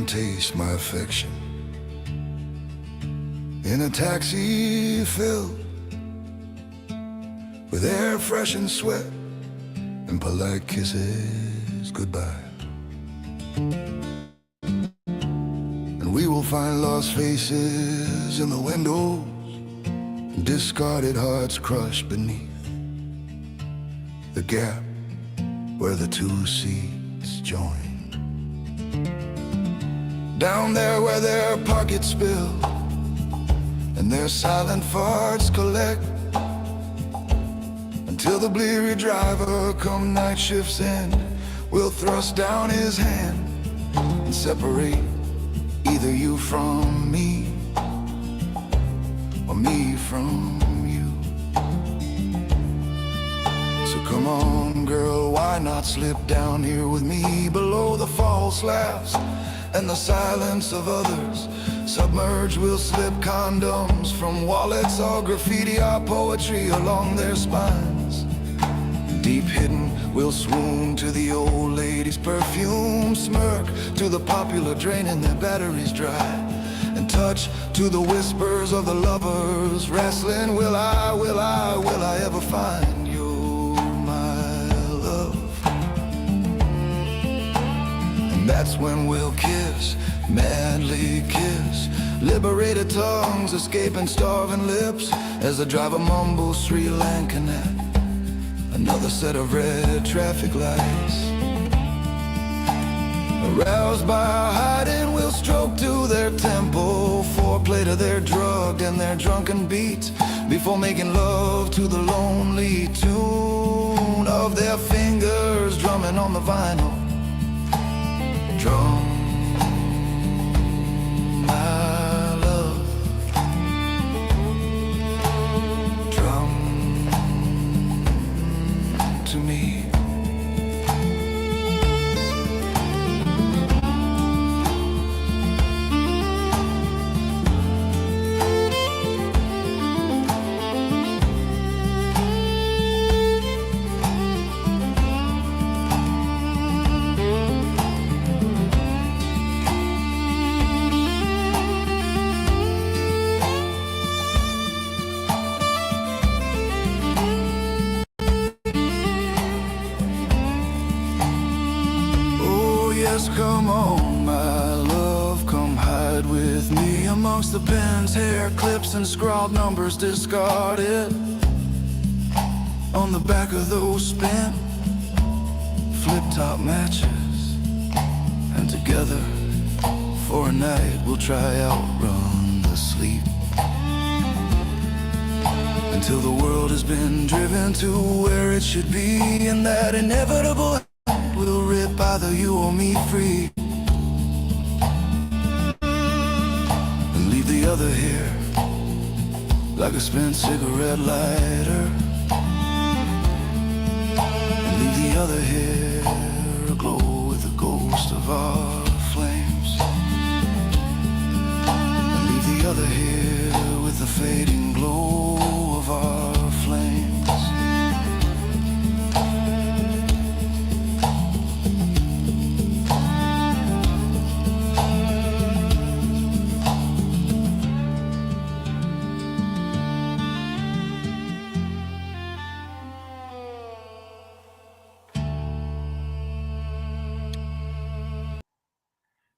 come taste my affection. In a taxi filled with air fresh and sweat and polite kisses goodbye. And we will find lost faces in the windows, discarded hearts crushed beneath the gap where the two seats join. Down there where their pockets spill and their silent farts collect, until the bleary driver come night shift's end will thrust down his hand and separate either you from me or me from you. So come on girl, why not slip down here with me below the false laughs and the silence of others? Submerged we'll slip condoms from wallets or graffiti our poetry along their spines. Deep hidden we'll swoon to the old lady's perfume, smirk to the popular draining their batteries dry, and touch to the whispers of the lovers wrestling. Will I ever find you, my love? And that's when we'll kiss, madly kiss, liberated tongues escaping starving lips, as the driver mumbles Sri Lankan at another set of red traffic lights. Aroused by our hiding, we'll stroke to their tempo, foreplay to their drugged and their drunken beat, before making love to the lonely tune of their fingers drumming on the vinyl. Drum, my love, drum to me. Come on, my love, come hide with me amongst the pen's hair clips and scrawled numbers discarded on the back of those spent flip-top matches. And together for a night we'll try outrun the sleep, until the world has been driven to where it should be, and that inevitable will rip either you or me free, and leave the other here like a spent cigarette lighter, and leave the other here aglow with the ghost of our flames, and leave the other here with the fading glow of our flames.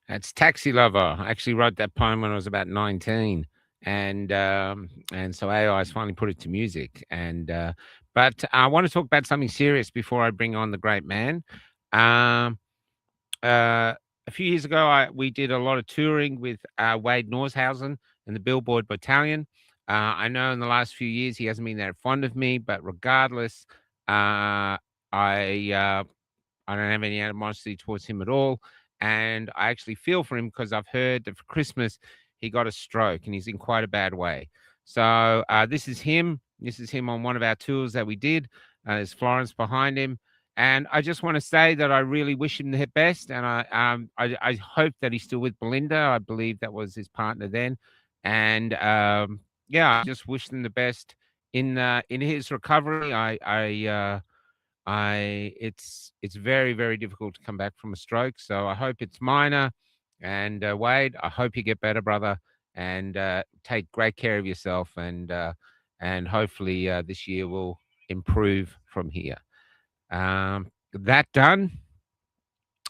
That's Taxi Lover. I actually wrote that poem when I was about 19, and so AI's finally put it to music. But I want to talk about something serious before I bring on the great man. Um, a few years ago, we did a lot of touring with Wade Norshausen and the Billboard Battalion. I know in the last few years he hasn't been that fond of me, but regardless, I don't have any animosity towards him at all. And I actually feel for him because I've heard that for Christmas he got a stroke and he's in quite a bad way. So this is him. This is him on one of our tours that we did. There's Florence behind him. And I just want to say that I really wish him the best. And I hope that he's still with Belinda. I believe that was his partner then. And yeah, I just wish them the best in his recovery. It's very, very difficult to come back from a stroke. So I hope it's minor And Wade, I hope you get better, brother, and take great care of yourself. And hopefully this year will improve from here. That done.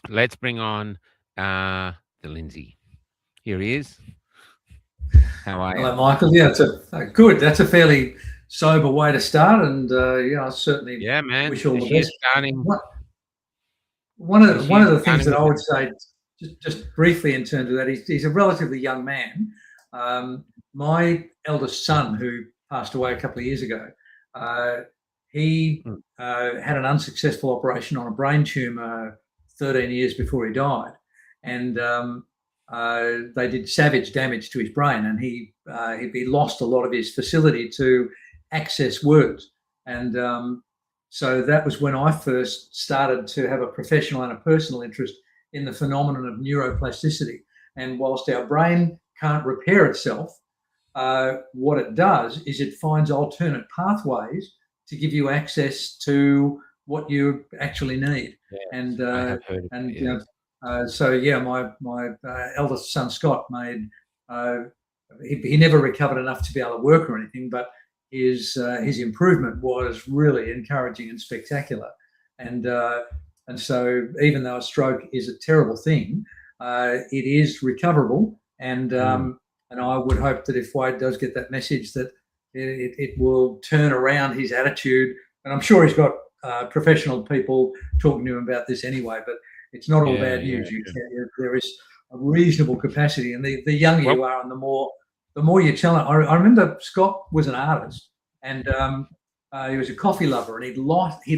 Let's bring on the Lindsay. Here he is. How are you? Hello, Michael. Yeah, it's good. That's a fairly sober way to start, and I certainly man. wish all This the year's best. starting. One of the things starting that I with would say, just briefly in terms of that, he's a relatively young man. My eldest son, who passed away a couple of years ago, he had an unsuccessful operation on a brain tumor 13 years before he died, and they did savage damage to his brain, and he lost a lot of his facility to access words. And so that was when I first started to have a professional and a personal interest in the phenomenon of neuroplasticity. And whilst our brain can't repair itself, what it does is it finds alternate pathways to give you access to what you actually need. Yes, and I have heard of and it, you know, so yeah, my eldest son Scott made. He never recovered enough to be able to work or anything, but his improvement was really encouraging and spectacular. And so even though a stroke is a terrible thing, it is recoverable. And I would hope that if Wade does get that message, that it will turn around his attitude. And I'm sure he's got professional people talking to him about this anyway, but it's not all bad news. There is a reasonable capacity, and the younger you are, and the more you challenge. I remember Scott was an artist, and he was a coffee lover, and he'd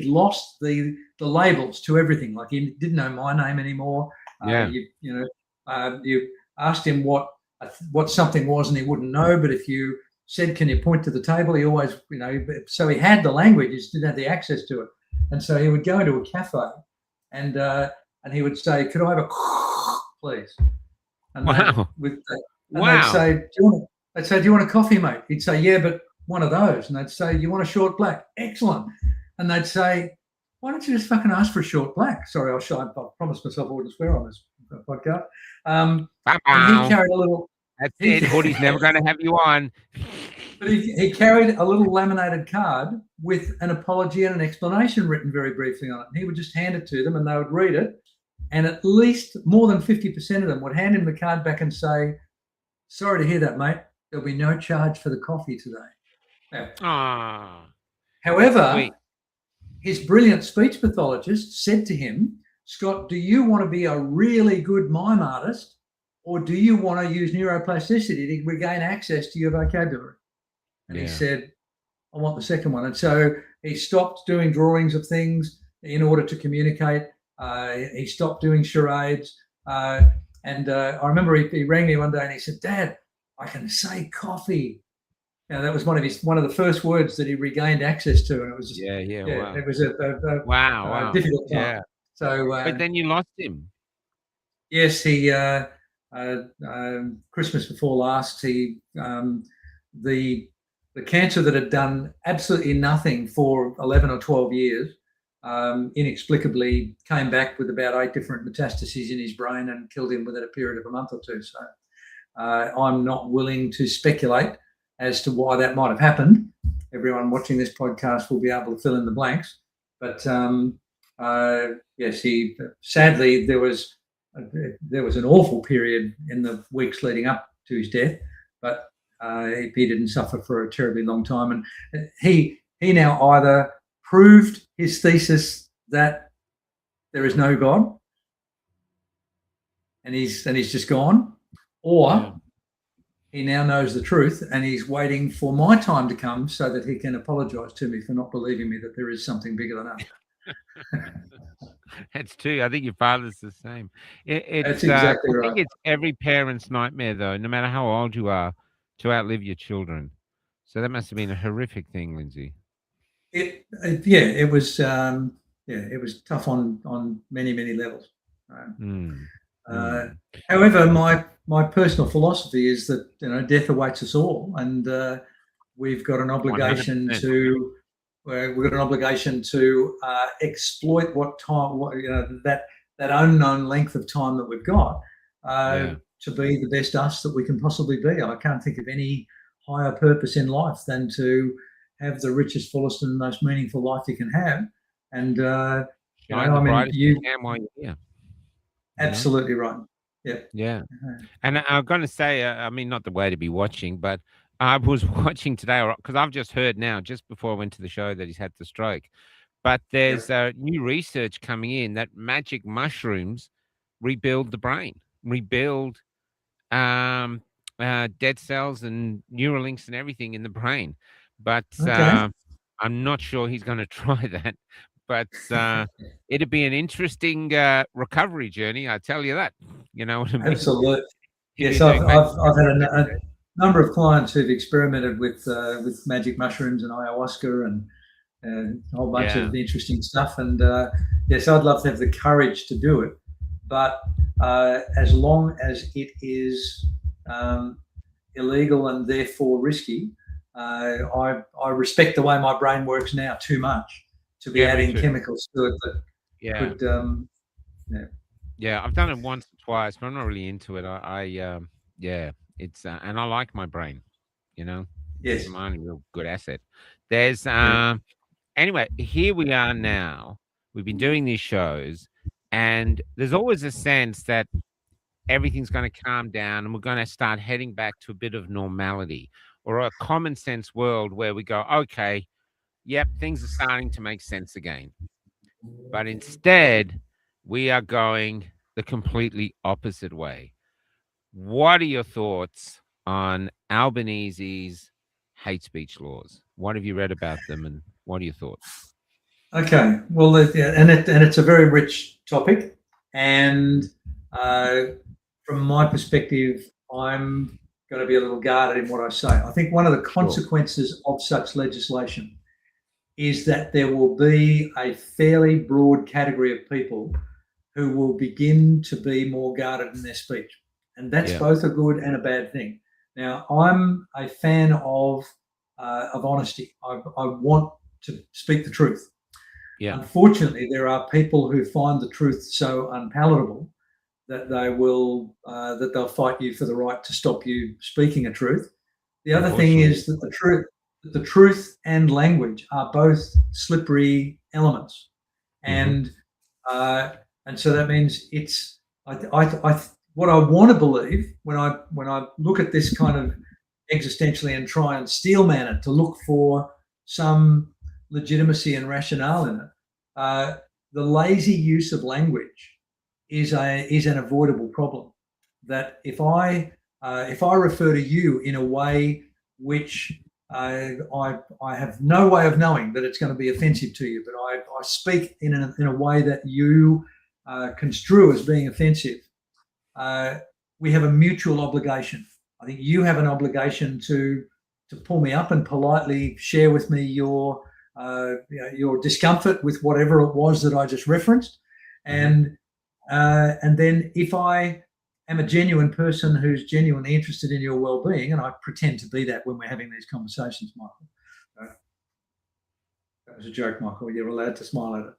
lost the labels to everything. Like, he didn't know my name anymore. You asked him what something was, and he wouldn't know. But if you said, "Can you point to the table?" he always, so he had the language, he just didn't have the access to it. And so he would go into a cafe, and he would say, "Could I have a please?" And they'd say, "Do you want a coffee, mate?" He'd say, "Yeah, but one of those." And they'd say, "You want a short black?" "Excellent." And they'd say, "Why don't you just fucking ask for a short black?" Sorry, I promised myself I wouldn't swear on this podcast. And he carried a little. That's it. Hoodie's never going to have you on. But he carried a little laminated card with an apology and an explanation written very briefly on it. And he would just hand it to them, and they would read it. And at least more than 50% of them would hand him the card back and say, "Sorry to hear that, mate. There'll be no charge for the coffee today." Now, however, his brilliant speech pathologist said to him, "Scott, do you want to be a really good mime artist, or do you want to use neuroplasticity to regain access to your vocabulary?" And he said, "I want the second one." And so he stopped doing drawings of things in order to communicate. He stopped doing charades. And I remember he rang me one day and he said, "Dad, I can say coffee." That was one of the first words that he regained access to. And it was just, wow. It was a difficult time. Yeah. So, but then you lost him. Yes, he Christmas before last, the cancer that had done absolutely nothing for 11 or 12 years inexplicably came back with about 8 different metastases in his brain and killed him within a period of a month or two. So I'm not willing to speculate as to why that might have happened. Everyone watching this podcast will be able to fill in the blanks. But yes, sadly, there was an awful period in the weeks leading up to his death, but he didn't suffer for a terribly long time. And he now either proved his thesis that there is no God, and he's just gone, or he now knows the truth and he's waiting for my time to come so that he can apologize to me for not believing me that there is something bigger than us. That's true. I think your father's the same. That's exactly right. I think it's every parent's nightmare, though, no matter how old you are, to outlive your children. So that must have been a horrific thing, Lindsay. It was it was tough on many levels. However, my personal philosophy is that death awaits us all, and we've got an obligation 100%. to exploit that unknown length of time that we've got to be the best us that we can possibly be. I can't think of any higher purpose in life than to have the richest, fullest, and most meaningful life you can have. And Shine the brightest you can while you're here. Absolutely right. Yeah. Yeah. And I'm going to say, I mean, not the way to be watching, but I was watching today because I've just heard now, just before I went to the show, that he's had the stroke. But there's new research coming in that magic mushrooms rebuild the brain, rebuild dead cells and neural links and everything in the brain. But I'm not sure he's going to try that. But it'd be an interesting recovery journey, I tell you that. You know what I mean? Absolutely. Yes, I've had a number of clients who've experimented with magic mushrooms and ayahuasca and a whole bunch of interesting stuff. And yes, I'd love to have the courage to do it. But as long as it is illegal and therefore risky, I respect the way my brain works now too much to be adding chemicals to it that could, I've done it once or twice, but I'm not really into it. It's and I like my brain, you know. Yes, it's my only real good asset. There's anyway, here we are now. We've been doing these shows, and there's always a sense that everything's going to calm down and we're going to start heading back to a bit of normality or a common sense world where we go, okay, yep, things are starting to make sense again. But instead, we are going the completely opposite way. What are your thoughts on Albanese's hate speech laws? What have you read about them, and what are your thoughts? Okay, well, and it's a very rich topic, and from my perspective, I'm going to be a little guarded in what I say. I think one of the consequences of such legislation is that there will be a fairly broad category of people who will begin to be more guarded in their speech. And that's both a good and a bad thing. Now, I'm a fan of honesty. I want to speak the truth. Yeah. Unfortunately, there are people who find the truth so unpalatable that they'll fight you for the right to stop you speaking a truth. The other thing is that the truth and language are both slippery elements, and so that means it's what I want to believe when I look at this kind of existentially and try and steelman it to look for some legitimacy and rationale in it. The lazy use of language is an avoidable problem. That if I refer to you in a way which I have no way of knowing that it's going to be offensive to you, but I speak in a way that you construe as being offensive, we have a mutual obligation. I think you have an obligation to pull me up and politely share with me your discomfort with whatever it was that I just referenced, and then if I am a genuine person who's genuinely interested in your well-being, and I pretend to be that when we're having these conversations, Michael. That was a joke, Michael. You're allowed to smile at it.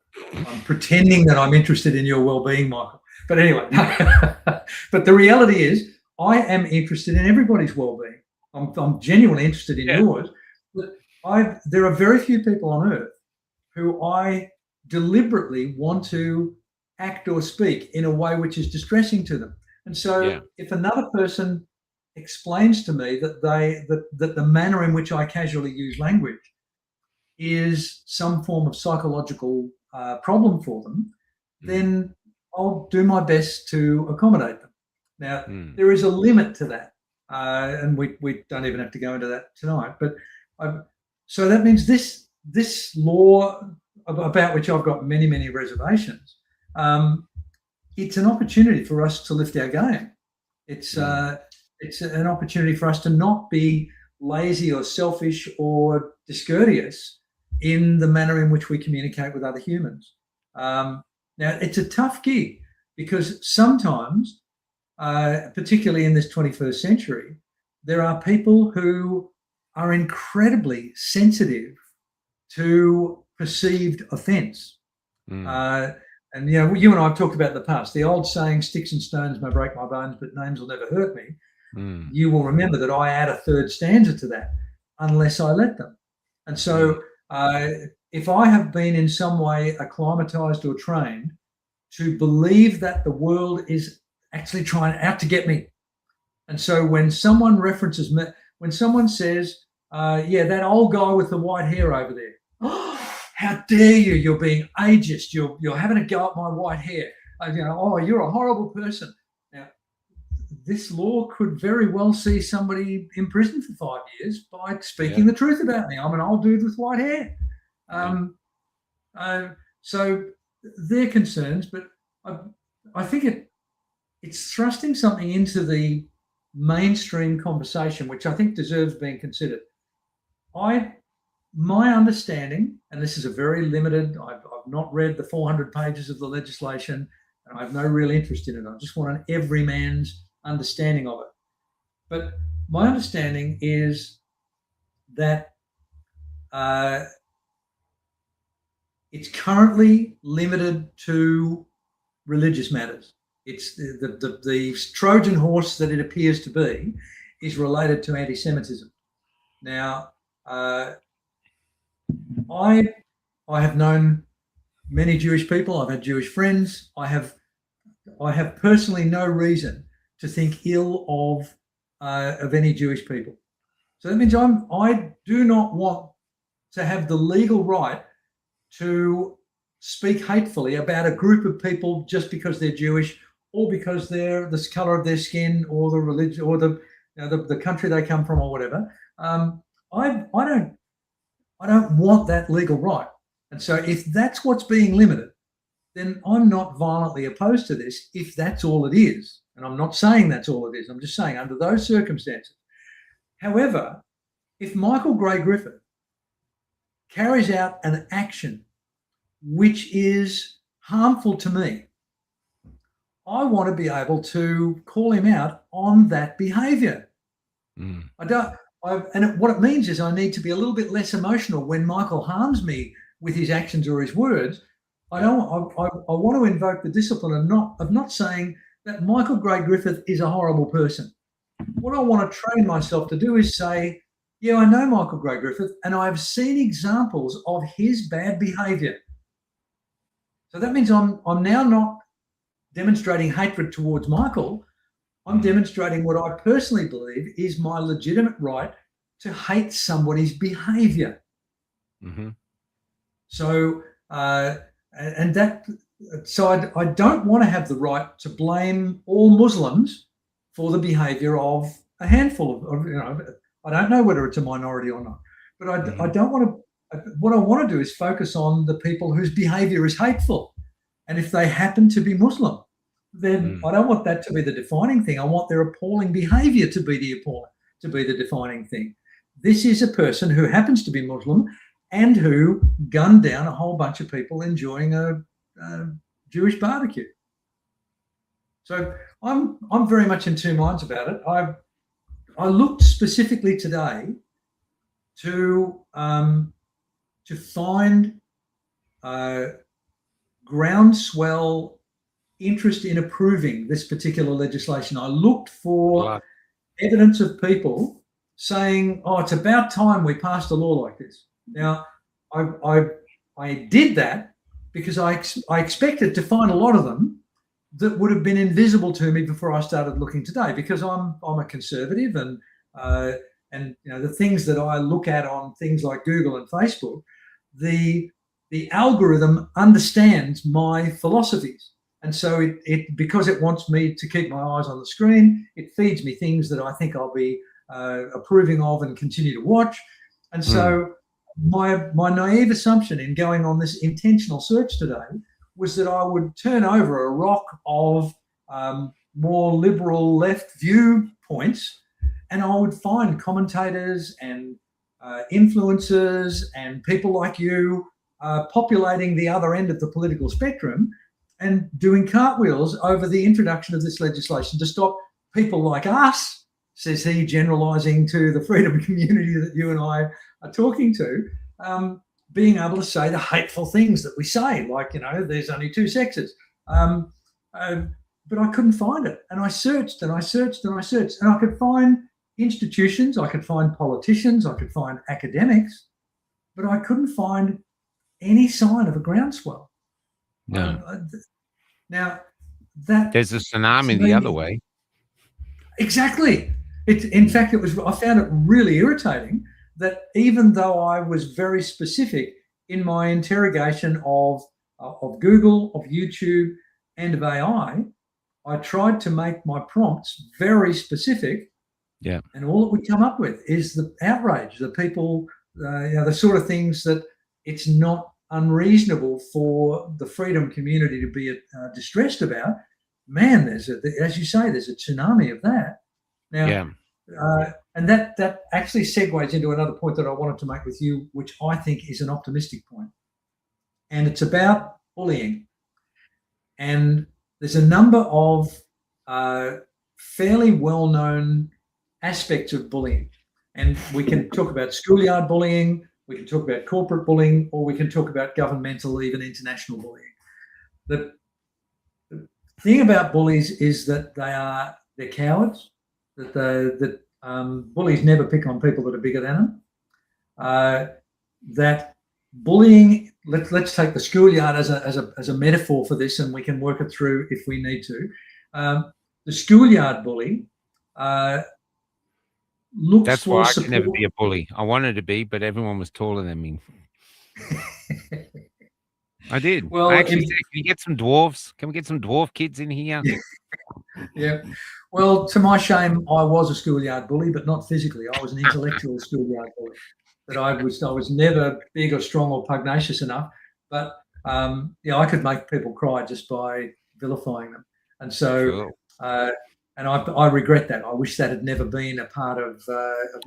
I'm pretending that I'm interested in your well-being, Michael. But anyway, but the reality is I am interested in everybody's well-being. I'm genuinely interested in yours. But there are very few people on earth who I deliberately want to act or speak in a way which is distressing to them. And so if another person explains to me that the manner in which I casually use language is some form of psychological problem for them, then I'll do my best to accommodate them. Now, there is a limit to that, and we don't even have to go into that tonight. But so that means this law, about which I've got many, many reservations, it's an opportunity for us to lift our game. It's an opportunity for us to not be lazy or selfish or discourteous in the manner in which we communicate with other humans. Now, it's a tough gig because sometimes, particularly in this 21st century, there are people who are incredibly sensitive to perceived offence. And you and I have talked about in the past, the old saying, sticks and stones may break my bones, but names will never hurt me. You will remember that I add a third stanza to that, unless I let them. And so if I have been in some way acclimatized or trained to believe that the world is actually trying out to get me, and so when someone references me, when someone says, that old guy with the white hair over there, oh, how dare you, you're being ageist, you're having a go at my white hair, oh, you're a horrible person. Now, this law could very well see somebody in prison for 5 years by speaking the truth about me. I'm an old dude with white hair. So they're concerns, but I think it's thrusting something into the mainstream conversation, which I think deserves being considered. My understanding, and this is a very limited, I've not read the 400 pages of the legislation, and I have no real interest in it. I just want an everyman's understanding of it. But my understanding is that it's currently limited to religious matters. It's the Trojan horse that it appears to be is related to anti-Semitism. Now, I have known many Jewish people. I've had Jewish friends. I have personally no reason to think ill of any Jewish people. So that means I do not want to have the legal right to speak hatefully about a group of people just because they're Jewish, or because they're the color of their skin, or the religion, or the country they come from, or whatever. I don't want that legal right. And so if that's what's being limited, then I'm not violently opposed to this if that's all it is. And I'm not saying that's all it is. I'm just saying under those circumstances. However, if Michael Gray Griffith carries out an action which is harmful to me, I want to be able to call him out on that behaviour. What it means is I need to be a little bit less emotional when Michael harms me with his actions or his words. I want to invoke the discipline of not saying that Michael Gray Griffith is a horrible person. What I want to train myself to do is say, yeah, I know Michael Gray Griffith, and I've seen examples of his bad behaviour. So that means I'm now not demonstrating hatred towards Michael. I'm demonstrating what I personally believe is my legitimate right to hate somebody's behaviour. So, I don't want to have the right to blame all Muslims for the behaviour of a handful of I don't know whether it's a minority or not, but I don't want to. What I want to do is focus on the people whose behaviour is hateful, and if they happen to be Muslim, then I don't want that to be the defining thing. I want their appalling behaviour to be the defining thing. This is a person who happens to be Muslim and who gunned down a whole bunch of people enjoying a Jewish barbecue. So I'm very much in two minds about it. I looked specifically today to find groundswell interest in approving this particular legislation. I looked for evidence of people saying, "Oh, it's about time we passed a law like this." Now, I did that because I expected to find a lot of them that would have been invisible to me before I started looking today, because I'm a conservative, and the things that I look at on things like Google and Facebook, the algorithm understands my philosophies. And so it because it wants me to keep my eyes on the screen, it feeds me things that I think I'll be approving of and continue to watch. And so my naive assumption in going on this intentional search today was that I would turn over a rock of more liberal left viewpoints, and I would find commentators and influencers and people like you populating the other end of the political spectrum and doing cartwheels over the introduction of this legislation to stop people like us, says he, generalising to the freedom community that you and I are talking to, being able to say the hateful things that we say, like, there's only two sexes. But I couldn't find it. And I searched and I searched and I searched, and I could find institutions, I could find politicians, I could find academics, but I couldn't find any sign of a groundswell. No. Now, that there's a tsunami the other way. Exactly. In fact, I found it really irritating that even though I was very specific in my interrogation of Google, of YouTube, and of AI, I tried to make my prompts very specific. Yeah. And all it would come up with is the outrage, the people, the sort of things that it's not unreasonable for the freedom community to be distressed about. Man, as you say, there's a tsunami of that. Now, yeah. And that actually segues into another point that I wanted to make with you, which I think is an optimistic point. And it's about bullying. And there's a number of fairly well-known aspects of bullying. And we can talk about schoolyard bullying, we can talk about corporate bullying, or we can talk about governmental, even international bullying. The thing about bullies is that they're cowards, that bullies never pick on people that are bigger than them. That bullying, let's take the schoolyard as a metaphor for this, and we can work it through if we need to. The schoolyard bully looks That's for why I support. could never be a bully. I wanted to be, but everyone was taller than me. I did. Well, I actually said, can you get some dwarves? Can we get some dwarf kids in here? Yeah. Well, to my shame, I was a schoolyard bully, but not physically. I was an intellectual schoolyard bully. That I was never big or strong or pugnacious enough. But I could make people cry just by vilifying them. And so, Cool. and I regret that. I wish that had never been a part of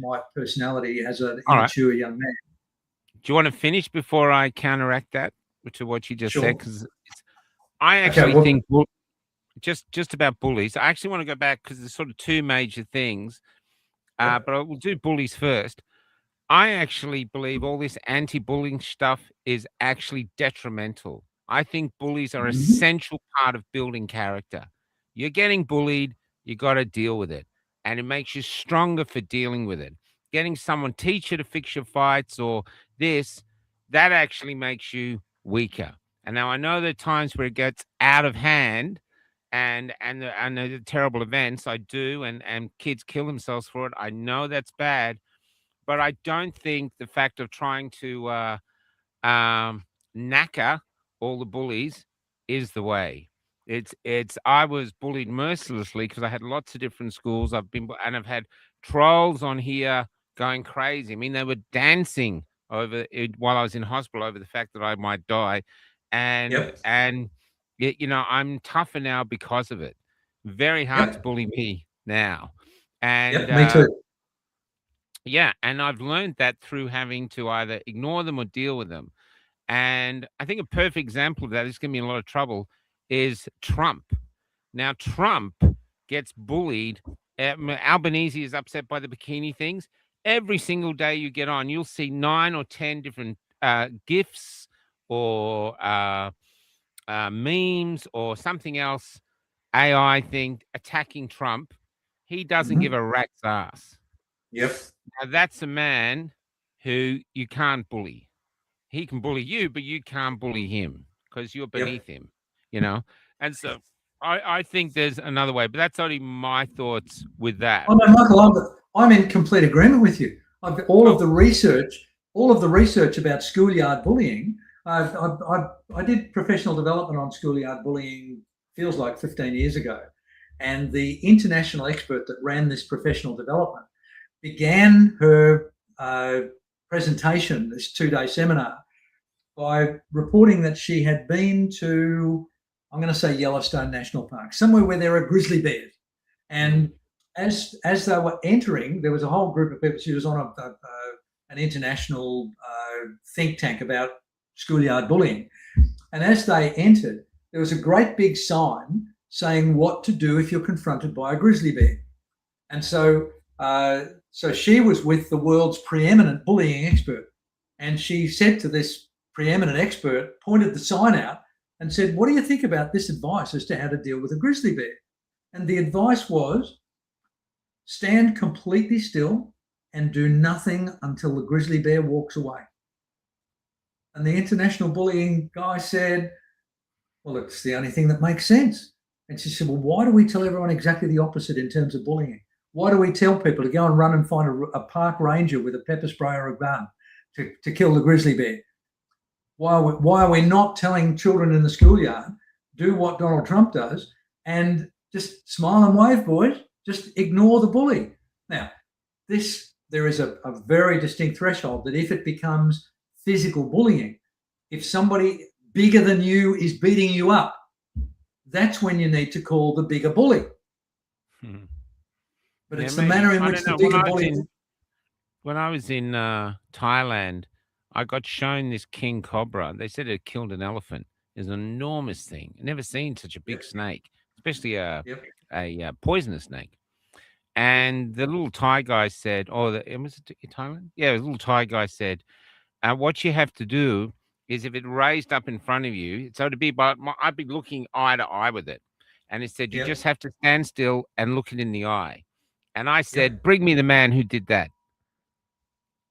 my personality as an immature young man. Do you want to finish before I counteract that to what you just said? Because I actually think just about bullies. I actually want to go back because there's sort of two major things, but I will do bullies first. I actually believe all this anti-bullying stuff is actually detrimental. I think bullies are an essential part of building character. You're getting bullied, you got to deal with it. And it makes you stronger for dealing with it. Getting someone, teach you to fix your fights or this, that actually makes you weaker. And now I know there are times where it gets out of hand and the terrible events I do and kids kill themselves for it. I know that's bad. But I don't think the fact of trying to knacker all the bullies is the way. I was bullied mercilessly because I had lots of different schools. I've had trolls on here going crazy. I mean, they were dancing over it while I was in hospital over the fact that I might die, and I'm tougher now because of it. Very hard to bully me now, and me too. Yeah, and I've learned that through having to either ignore them or deal with them. And I think a perfect example of that is going to be in a lot of trouble is Trump. Now, Trump gets bullied. Albanese is upset by the bikini things. Every single day you get on, you'll see 9 or 10 different GIFs or memes or something else, AI thing attacking Trump. He doesn't give a rat's ass. Yep. Now, that's a man who you can't bully. He can bully you, but you can't bully him because you're beneath him, And so I think there's another way, but that's only my thoughts with that. Oh, no, Michael, I'm in complete agreement with you. All of the research about schoolyard bullying, I did professional development on schoolyard bullying, feels like 15 years ago. And the international expert that ran this professional development began her presentation, this 2-day seminar, by reporting that she had been to, I'm going to say Yellowstone National Park, somewhere where there are grizzly bears. And as they were entering, there was a whole group of people. She was on an international think tank about schoolyard bullying. And as they entered, there was a great big sign saying what to do if you're confronted by a grizzly bear. And so she was with the world's preeminent bullying expert. And she said to this preeminent expert, pointed the sign out and said, what do you think about this advice as to how to deal with a grizzly bear? And the advice was, stand completely still and do nothing until the grizzly bear walks away. And the international bullying guy said, well, it's the only thing that makes sense. And she said, well, why do we tell everyone exactly the opposite in terms of bullying? Why do we tell people to go and run and find a park ranger with a pepper spray or a gun to kill the grizzly bear? Why are we not telling children in the schoolyard, do what Donald Trump does and just smile and wave, boys, just ignore the bully? Now, there is a very distinct threshold that if it becomes physical bullying, if somebody bigger than you is beating you up, that's when you need to call the bigger bully. But Yeah, it's the maybe. manner in I which don't the know. bigger bully. When I was in Thailand, I got shown this king cobra. They said it killed an elephant. It's an enormous thing. I've never seen such a big Yep. snake, especially a Yep. poisonous snake. And the little Thai guy said, "Oh, was it Thailand? Yeah, the little Thai guy said, what you have to do is if it raised up in front of you, so to be, but I'd be looking eye to eye with it, and it said you Yep. just have to stand still and look it in the eye." And I said, Yep. "Bring me the man who did that.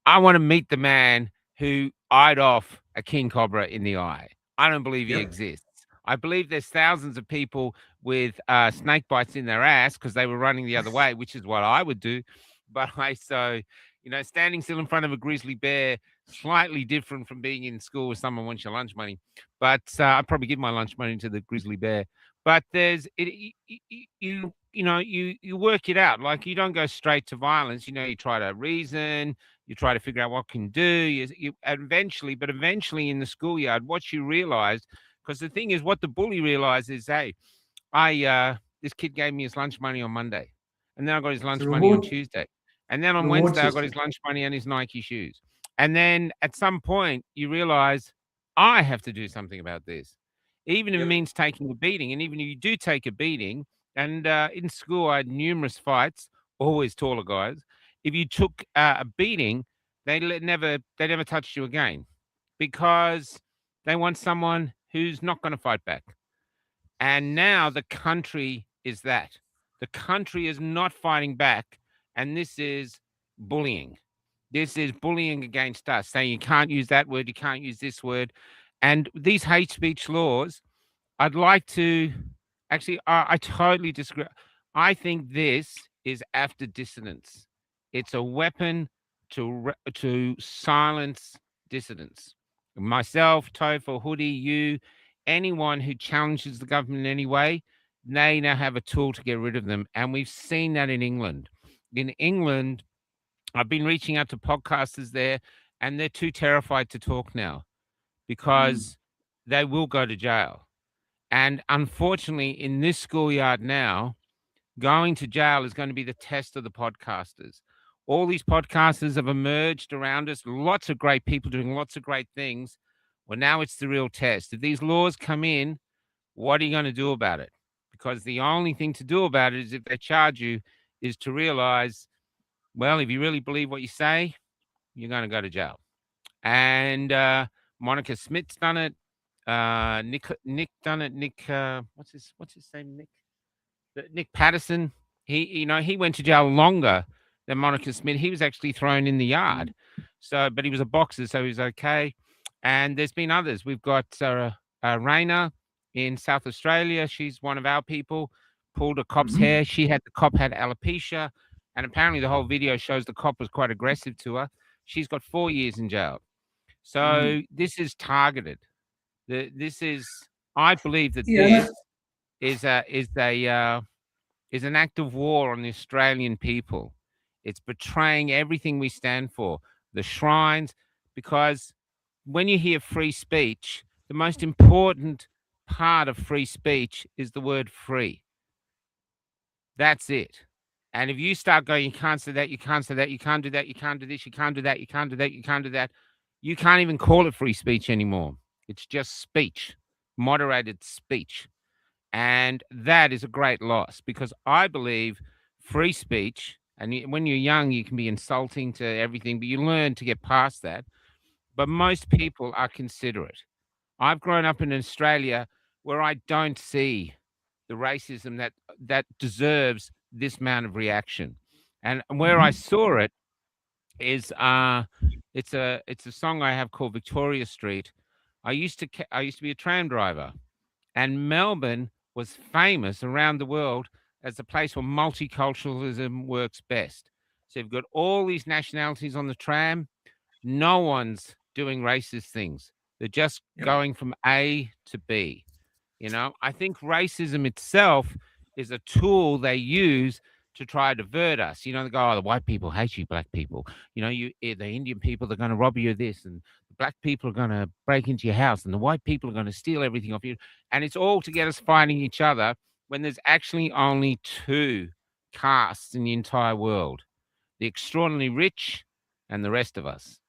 I want to meet the man who eyed off a king cobra in the eye. I don't believe he Yep. exists. I believe there's thousands of people with snake bites in their ass because they were running the other way, which is what I would do. But standing still in front of a grizzly bear, slightly different from being in school where someone wants your lunch money. But I'd probably give my lunch money to the grizzly bear. But you work it out. Like you don't go straight to violence. You try to reason. You try to figure out what can do. You eventually in the schoolyard, what you realize, because the thing is, what the bully realized is, hey, this kid gave me his lunch money on Monday, and then I got his lunch money on Tuesday, and then on reward Wednesday I got system. his lunch money and his Nike shoes, and then at some point you realize I have to do something about this, even if it Yep. means taking a beating, and even if you do take a beating, and in school I had numerous fights, always taller guys. If you took a beating, they never touched you again because they want someone who's not going to fight back. And now the country is that. The country is not fighting back, and this is bullying. This is bullying against us, saying you can't use that word, you can't use this word. And these hate speech laws, I'd like to actually, I totally disagree. I think this is after dissonance. It's a weapon to silence dissidents. Myself, Topher, Hoodie, you, anyone who challenges the government in any way, they now have a tool to get rid of them. And we've seen that in England. In England, I've been reaching out to podcasters there, and they're too terrified to talk now because they will go to jail. And unfortunately, in this schoolyard now, going to jail is going to be the test of the podcasters. All these podcasters have emerged around us, lots of great people doing lots of great things. Well, now it's the real test. If these laws come in, what are you going to do about it? Because the only thing to do about it is if they charge you, is to realize, well, if you really believe what you say, you're going to go to jail. And Monica Smith's done it. Nick done it. Nick, what's his name? Nick Patterson. He went to jail longer than Monica Smith. He was actually thrown in the yard. So, but he was a boxer, so he was okay. And there's been others. We've got Raina in South Australia. She's one of our people. Pulled a cop's hair. The cop had alopecia, and apparently the whole video shows the cop was quite aggressive to her. She's got 4 years in jail. So this is targeted. I believe that this is an act of war on the Australian people. It's betraying everything we stand for, the shrines, because when you hear free speech, the most important part of free speech is the word free. That's it. And if you start going, you can't say that, you can't say that, you can't do that, you can't do this, you can't do that, you can't do that, you can't do that, you can't even call it free speech anymore. It's just speech, moderated speech. And that is a great loss because I believe free speech, and when you're young, you can be insulting to everything, but you learn to get past that. but most people are considerate. I've grown up in Australia where I don't see the racism that deserves this amount of reaction. And where I saw it is it's a song I have called Victoria Street. I used to be a tram driver, and Melbourne was famous around the world as a place where multiculturalism works best. So you've got all these nationalities on the tram. No one's doing racist things. They're just Yep. going from A to B. I think racism itself is a tool they use to try to divert us. They go, oh, the white people hate you, black people. The Indian people, they're going to rob you of this, and the black people are going to break into your house, and the white people are going to steal everything off you. And it's all to get us fighting each other when there's actually only two castes in the entire world: the extraordinarily rich and the rest of us.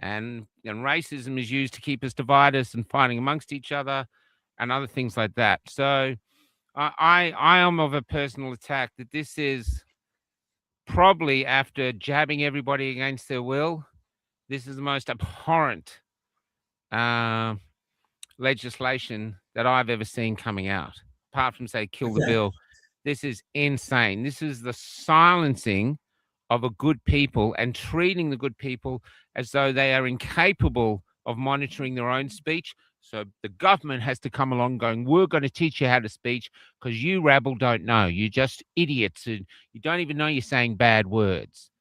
And racism is used to keep us divided and fighting amongst each other and other things like that. So I am of a personal attack that this is probably, after jabbing everybody against their will, this is the most abhorrent legislation that I've ever seen coming out, apart from, say, kill the Exactly. bill. This is insane. This is the silencing of a good people and treating the good people as though they are incapable of monitoring their own speech. So the government has to come along going, we're going to teach you how to speak because you rabble don't know. You're just idiots and you don't even know you're saying bad words.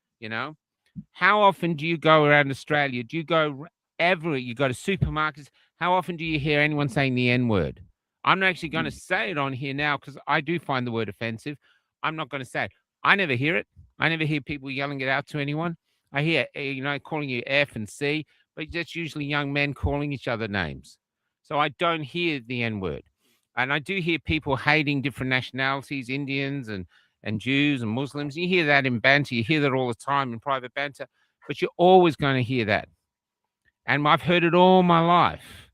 How often do you go around Australia? Do you go you go to supermarkets? How often do you hear anyone saying the N word? I'm not actually going to say it on here now because I do find the word offensive. I'm not going to say it. I never hear it. I never hear people yelling it out to anyone. I hear, calling you F and C, but that's usually young men calling each other names. So I don't hear the N word. And I do hear people hating different nationalities, Indians and Jews and Muslims. You hear that in banter. You hear that all the time in private banter, but you're always going to hear that. And I've heard it all my life.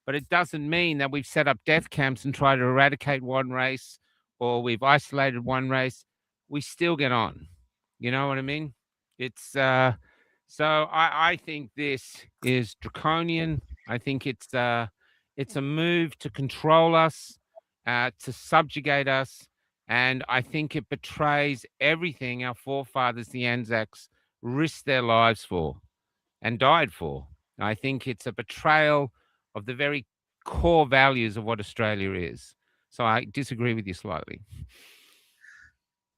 But it doesn't mean that we've set up death camps and tried to eradicate one race or we've isolated one race. We still get on. You know what I mean? It's so I think this is draconian. I think it's a move to control us, to subjugate us, and I think it betrays everything our forefathers, the Anzacs, risked their lives for and died for. I think it's a betrayal of the very core values of what Australia is. So I disagree with you slightly.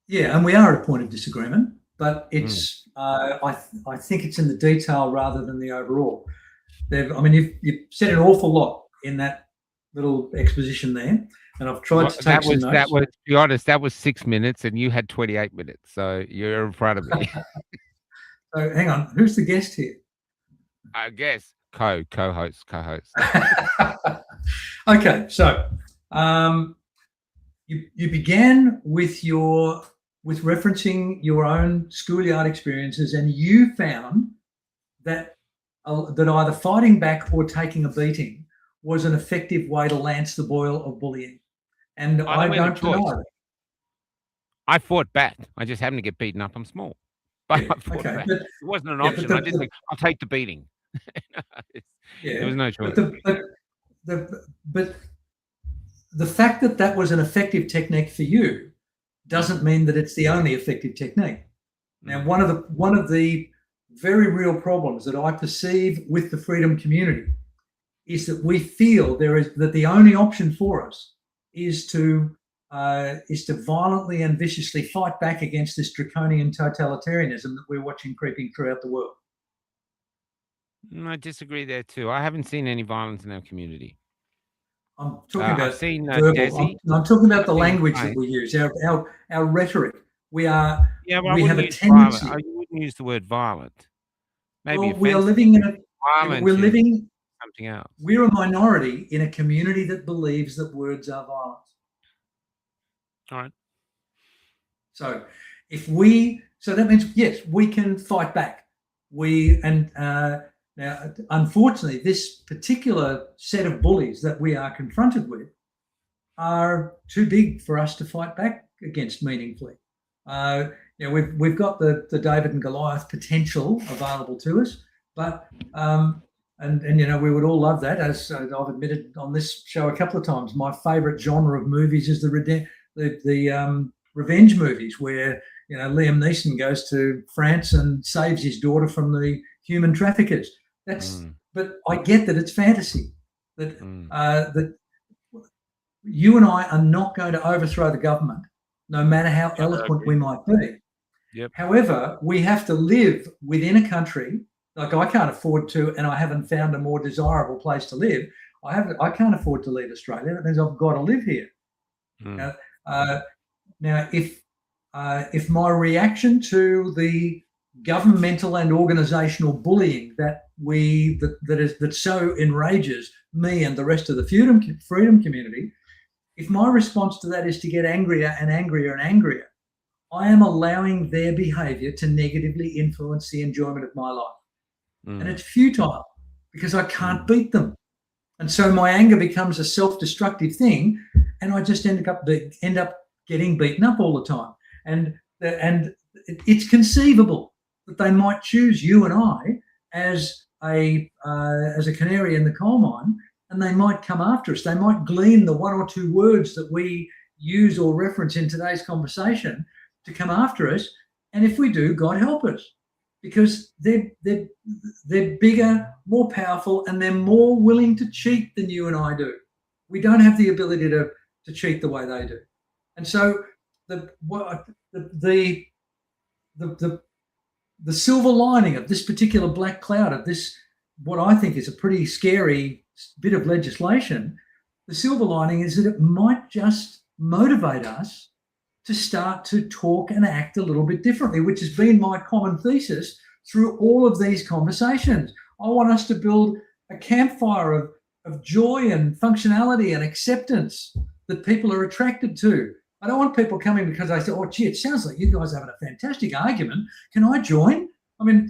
Yeah, and we are at a point of disagreement, but it's I think it's in the detail rather than the overall. You've said an awful lot in that little exposition there, and I've tried to take some notes. That was, to be honest, that was 6 minutes, and you had 28 minutes, so you're in front of me. So hang on, who's the guest here? I guess co-host. Okay, so you began with referencing your own schoolyard experiences, and you found that either fighting back or taking a beating was an effective way to lance the boil of bullying. And I don't deny it. I fought back. I just happened to get beaten up. I'm small. But I fought back. It wasn't an option. I didn't think, I'll take the beating. There was no choice. But the fact that was an effective technique for you doesn't mean that it's the only effective technique. Now, one of the very real problems that I perceive with the freedom community is that we feel that the only option for us is to violently and viciously fight back against this draconian totalitarianism that we're watching creeping throughout the world. I disagree there too. I haven't seen any violence in our community. I'm talking about Desi. I'm talking about the language that we use, our rhetoric. We have a tendency. You wouldn't use the word violent. Maybe we are living in something else. We're a minority in a community that believes that words are violent. All right. So that means, yes, we can fight back. Now, unfortunately, this particular set of bullies that we are confronted with are too big for us to fight back against meaningfully. We've got the David and Goliath potential available to us, but and we would all love that. As I've admitted on this show a couple of times, my favourite genre of movies is the revenge movies, where Liam Neeson goes to France and saves his daughter from the human traffickers. But I get that it's fantasy. That you and I are not going to overthrow the government, no matter how eloquent we might be. Yep. However, we have to live within a country. Like, I can't afford to, and I haven't found a more desirable place to live. I can't afford to leave Australia. That means I've got to live here. Now, if my reaction to the governmental and organisational bullying that so enrages me and the rest of the freedom community, if my response to that is to get angrier and angrier and angrier, I am allowing their behaviour to negatively influence the enjoyment of my life. And it's futile, because I can't beat them. And so my anger becomes a self-destructive thing, and I just end up getting beaten up all the time. And it's conceivable that they might choose you and I as a canary in the coal mine, and they might come after us. They might glean the one or two words that we use or reference in today's conversation to come after us. And if we do, God help us, because they're bigger, more powerful, and they're more willing to cheat than you and I do. We don't have the ability to cheat the way they do. And so the silver lining of this particular black cloud, of this, what I think is a pretty scary bit of legislation, the silver lining is that it might just motivate us to start to talk and act a little bit differently, which has been my common thesis through all of these conversations. I want us to build a campfire of joy and functionality and acceptance that people are attracted to. I don't want people coming because they say, oh, gee, it sounds like you guys are having a fantastic argument. Can I join? I mean,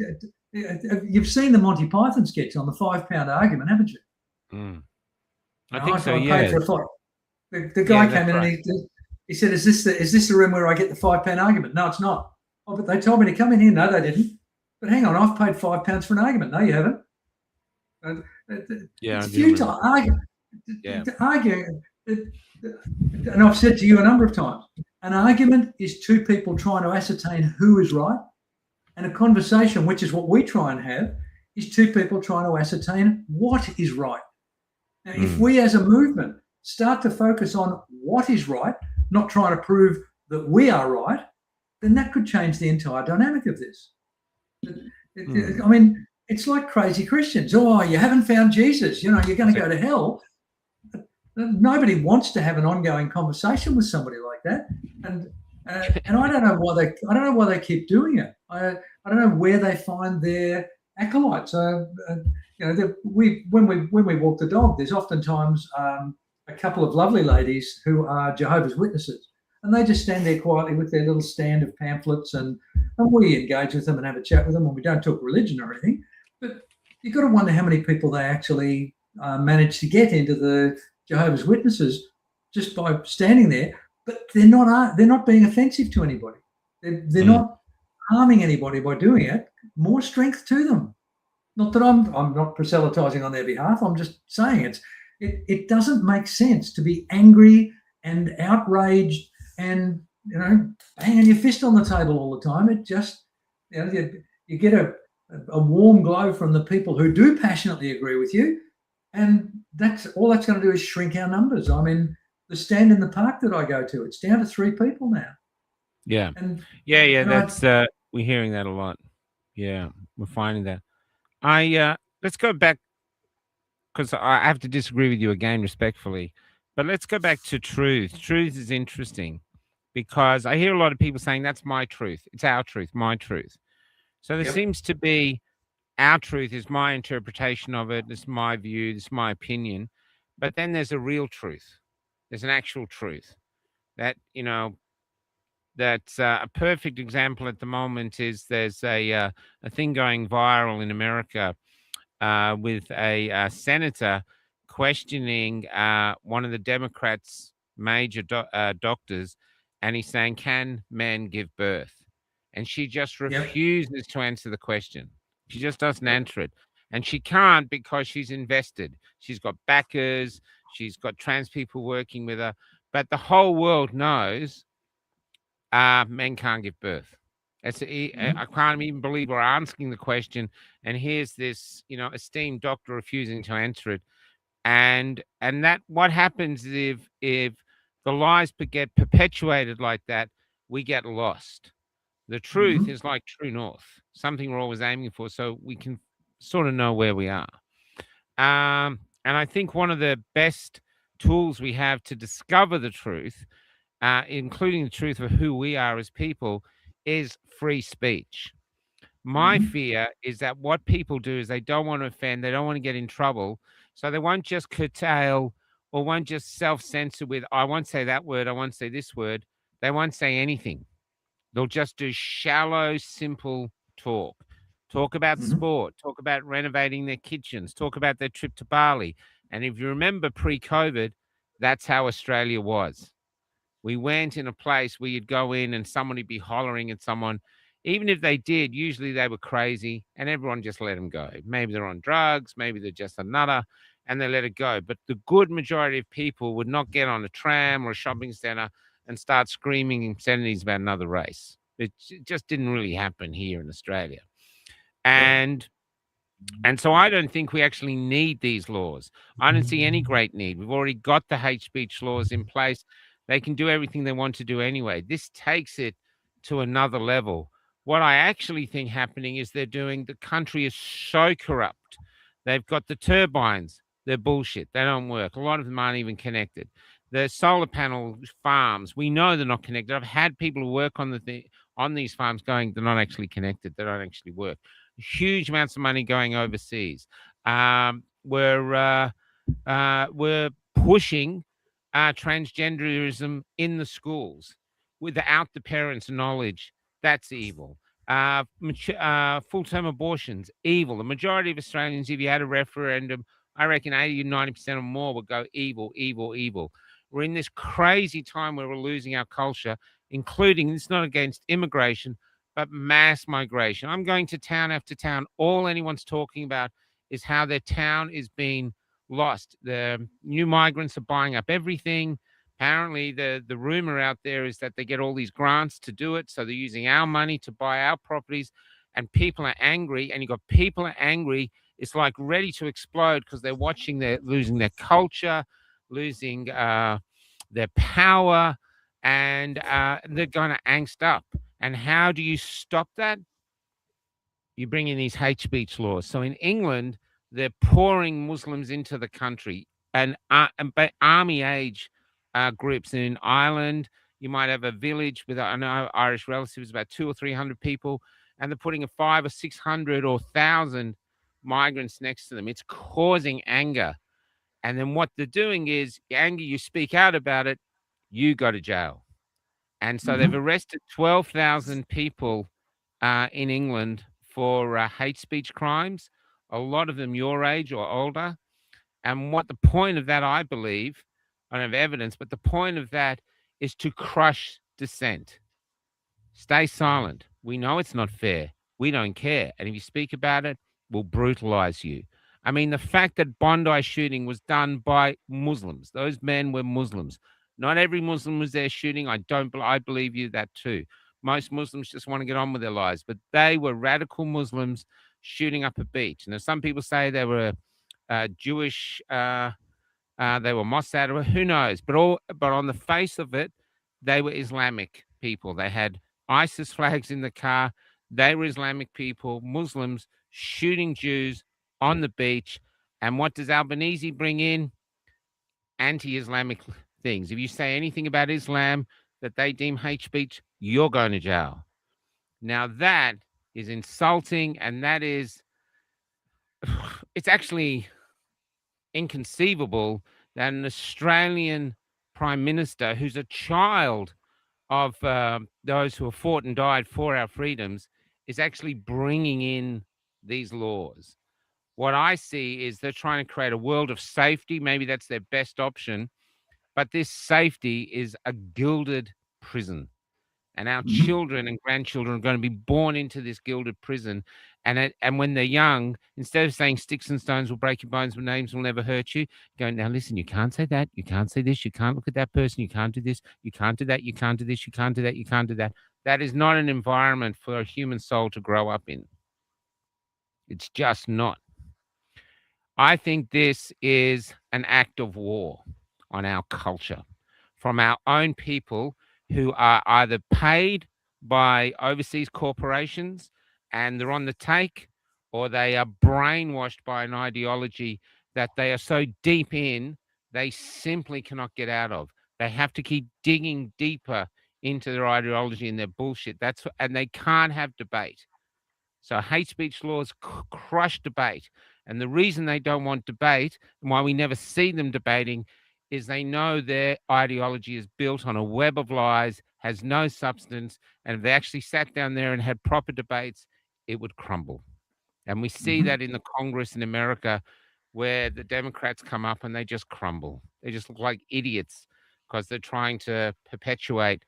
you've seen the Monty Python sketch on the £5 argument, haven't you? I think so, I yeah. paid for a fight. The guy came in and he said, is this the room where I get the £5 argument? No, it's not. Oh, but they told me to come in here. No, they didn't. But hang on, I've paid £5 for an argument. No, you haven't. It's futile argument. Arguing. And I've said to you a number of times, an argument is two people trying to ascertain who is right, and a conversation, which is what we try and have, is two people trying to ascertain what is right. Now, if we as a movement start to focus on what is right, not trying to prove that we are right, then that could change the entire dynamic of this. I mean, it's like crazy Christians. Oh, you haven't found Jesus. You're going to go to hell. Nobody wants to have an ongoing conversation with somebody like that, and I don't know why they keep doing it. I don't know where they find their acolytes. When we walk the dog, there's oftentimes a couple of lovely ladies who are Jehovah's Witnesses, and they just stand there quietly with their little stand of pamphlets, and we engage with them and have a chat with them, and we don't talk religion or anything. But you've got to wonder how many people they actually manage to get into the Jehovah's Witnesses just by standing there. But they're not being offensive to anybody. They're not harming anybody by doing it. More strength to them. Not that I'm not proselytizing on their behalf. I'm just saying it doesn't make sense to be angry and outraged and banging your fist on the table all the time. It just you get a warm glow from the people who do passionately agree with you, and that's going to do is shrink our numbers. I mean, the stand in the park that I go to, it's down to 3 people now. Yeah. And that's we're hearing that a lot. Yeah, we're finding that. Let's go back, because I have to disagree with you again respectfully, but let's go back to truth. Truth is interesting because I hear a lot of people saying that's my truth. It's our truth, my truth. So there seems to be our truth is my interpretation of it. It's my view. It's my opinion. But then there's a real truth. There's an actual truth that, that's a perfect example at the moment is there's a thing going viral in America with a senator questioning one of the Democrats' major doctors, and he's saying, can men give birth? And she just refuses to answer the question. She just doesn't answer it. And she can't because she's invested. She's got backers, she's got trans people working with her. But the whole world knows men can't give birth. I can't even believe we're asking the question. And here's this, esteemed doctor refusing to answer it. And that what happens if the lies get perpetuated like that, we get lost. The truth is like true north, something we're always aiming for, so we can sort of know where we are. And I think one of the best tools we have to discover the truth, including the truth of who we are as people, is free speech. My fear is that what people do is they don't want to offend, they don't want to get in trouble, so they won't just curtail or won't just self-censor with, I won't say that word, I won't say this word. They won't say anything. They'll just do shallow, simple talk. Talk about sport, talk about renovating their kitchens, talk about their trip to Bali. And if you remember pre-COVID, that's how Australia was. We went in a place where you'd go in and someone would be hollering at someone. Even if they did, usually they were crazy and everyone just let them go. Maybe they're on drugs, maybe they're just a nutter, and they let it go. But the good majority of people would not get on a tram or a shopping center and start screaming obscenities about another race. It just didn't really happen here in Australia. And so I don't think we actually need these laws. I don't see any great need. We've already got the hate speech laws in place. They can do everything they want to do anyway. This takes it to another level. What I actually think happening is the country is so corrupt. They've got the turbines. They're bullshit. They don't work. A lot of them aren't even connected. The solar panel farms, we know they're not connected. I've had people who work on these farms going, they're not actually connected. They don't actually work. Huge amounts of money going overseas. We're pushing transgenderism in the schools without the parents' knowledge. That's evil. Full-term abortions, evil. The majority of Australians, if you had a referendum, I reckon 80 to 90% or more would go evil, evil, evil. We're in this crazy time where we're losing our culture, including, it's not against immigration, but mass migration. I'm going to town after town. All anyone's talking about is how their town is being lost. The new migrants are buying up everything. Apparently, the rumor out there is that they get all these grants to do it. So they're using our money to buy our properties, and people are angry. And you've got people are angry. It's like ready to explode because they're watching, they're losing their culture, losing their power, and they're going to angst up. And how do you stop that? You bring in these hate speech laws. So in England, they're pouring Muslims into the country, and army age groups. And in Ireland, you might have a village with, I know, Irish relatives, about 200 or 300 people, and they're putting a 500 or 600 or 1,000 migrants next to them. It's causing anger. And then what they're doing is, anger, you speak out about it, you go to jail. And so they've arrested 12,000 people in England for hate speech crimes, a lot of them your age or older. And what the point of that, I believe, I don't have evidence, but the point of that is to crush dissent. Stay silent. We know it's not fair. We don't care. And if you speak about it, we'll brutalize you. I mean, the fact that Bondi shooting was done by Muslims, those men were Muslims. Not every Muslim was there shooting. I believe you that too. Most Muslims just want to get on with their lives, but they were radical Muslims shooting up a beach. Now, some people say they were Jewish, they were Mossad, or who knows? But on the face of it, they were Islamic people. They had ISIS flags in the car. They were Islamic people, Muslims shooting Jews on the beach. And what does Albanese bring in? Anti-Islamic things. If you say anything about Islam that they deem hate speech, you're going to jail. Now that is insulting, and that is, it's actually inconceivable that an Australian Prime Minister who's a child of those who have fought and died for our freedoms is actually bringing in these laws. What I see is they're trying to create a world of safety. Maybe that's their best option. But this safety is a gilded prison. and our Mhm. children and grandchildren are going to be born into this gilded prison. And when they're young, instead of saying sticks and stones will break your bones, but names will never hurt you, go, now listen, you can't say that, you can't say this, you can't look at that person, you can't do this, you can't do that, you can't do this, you can't do that, you can't do that. That is not an environment for a human soul to grow up in. It's just not. I think this is an act of war on our culture from our own people who are either paid by overseas corporations and they're on the take, or they are brainwashed by an ideology that they are so deep in, they simply cannot get out of. They have to keep digging deeper into their ideology and their bullshit. And they can't have debate. So hate speech laws crush debate. And the reason they don't want debate and why we never see them debating is they know their ideology is built on a web of lies, has no substance. And if they actually sat down there and had proper debates, it would crumble. And we see that in the Congress in America, where the Democrats come up and they just crumble. They just look like idiots because they're trying to perpetuate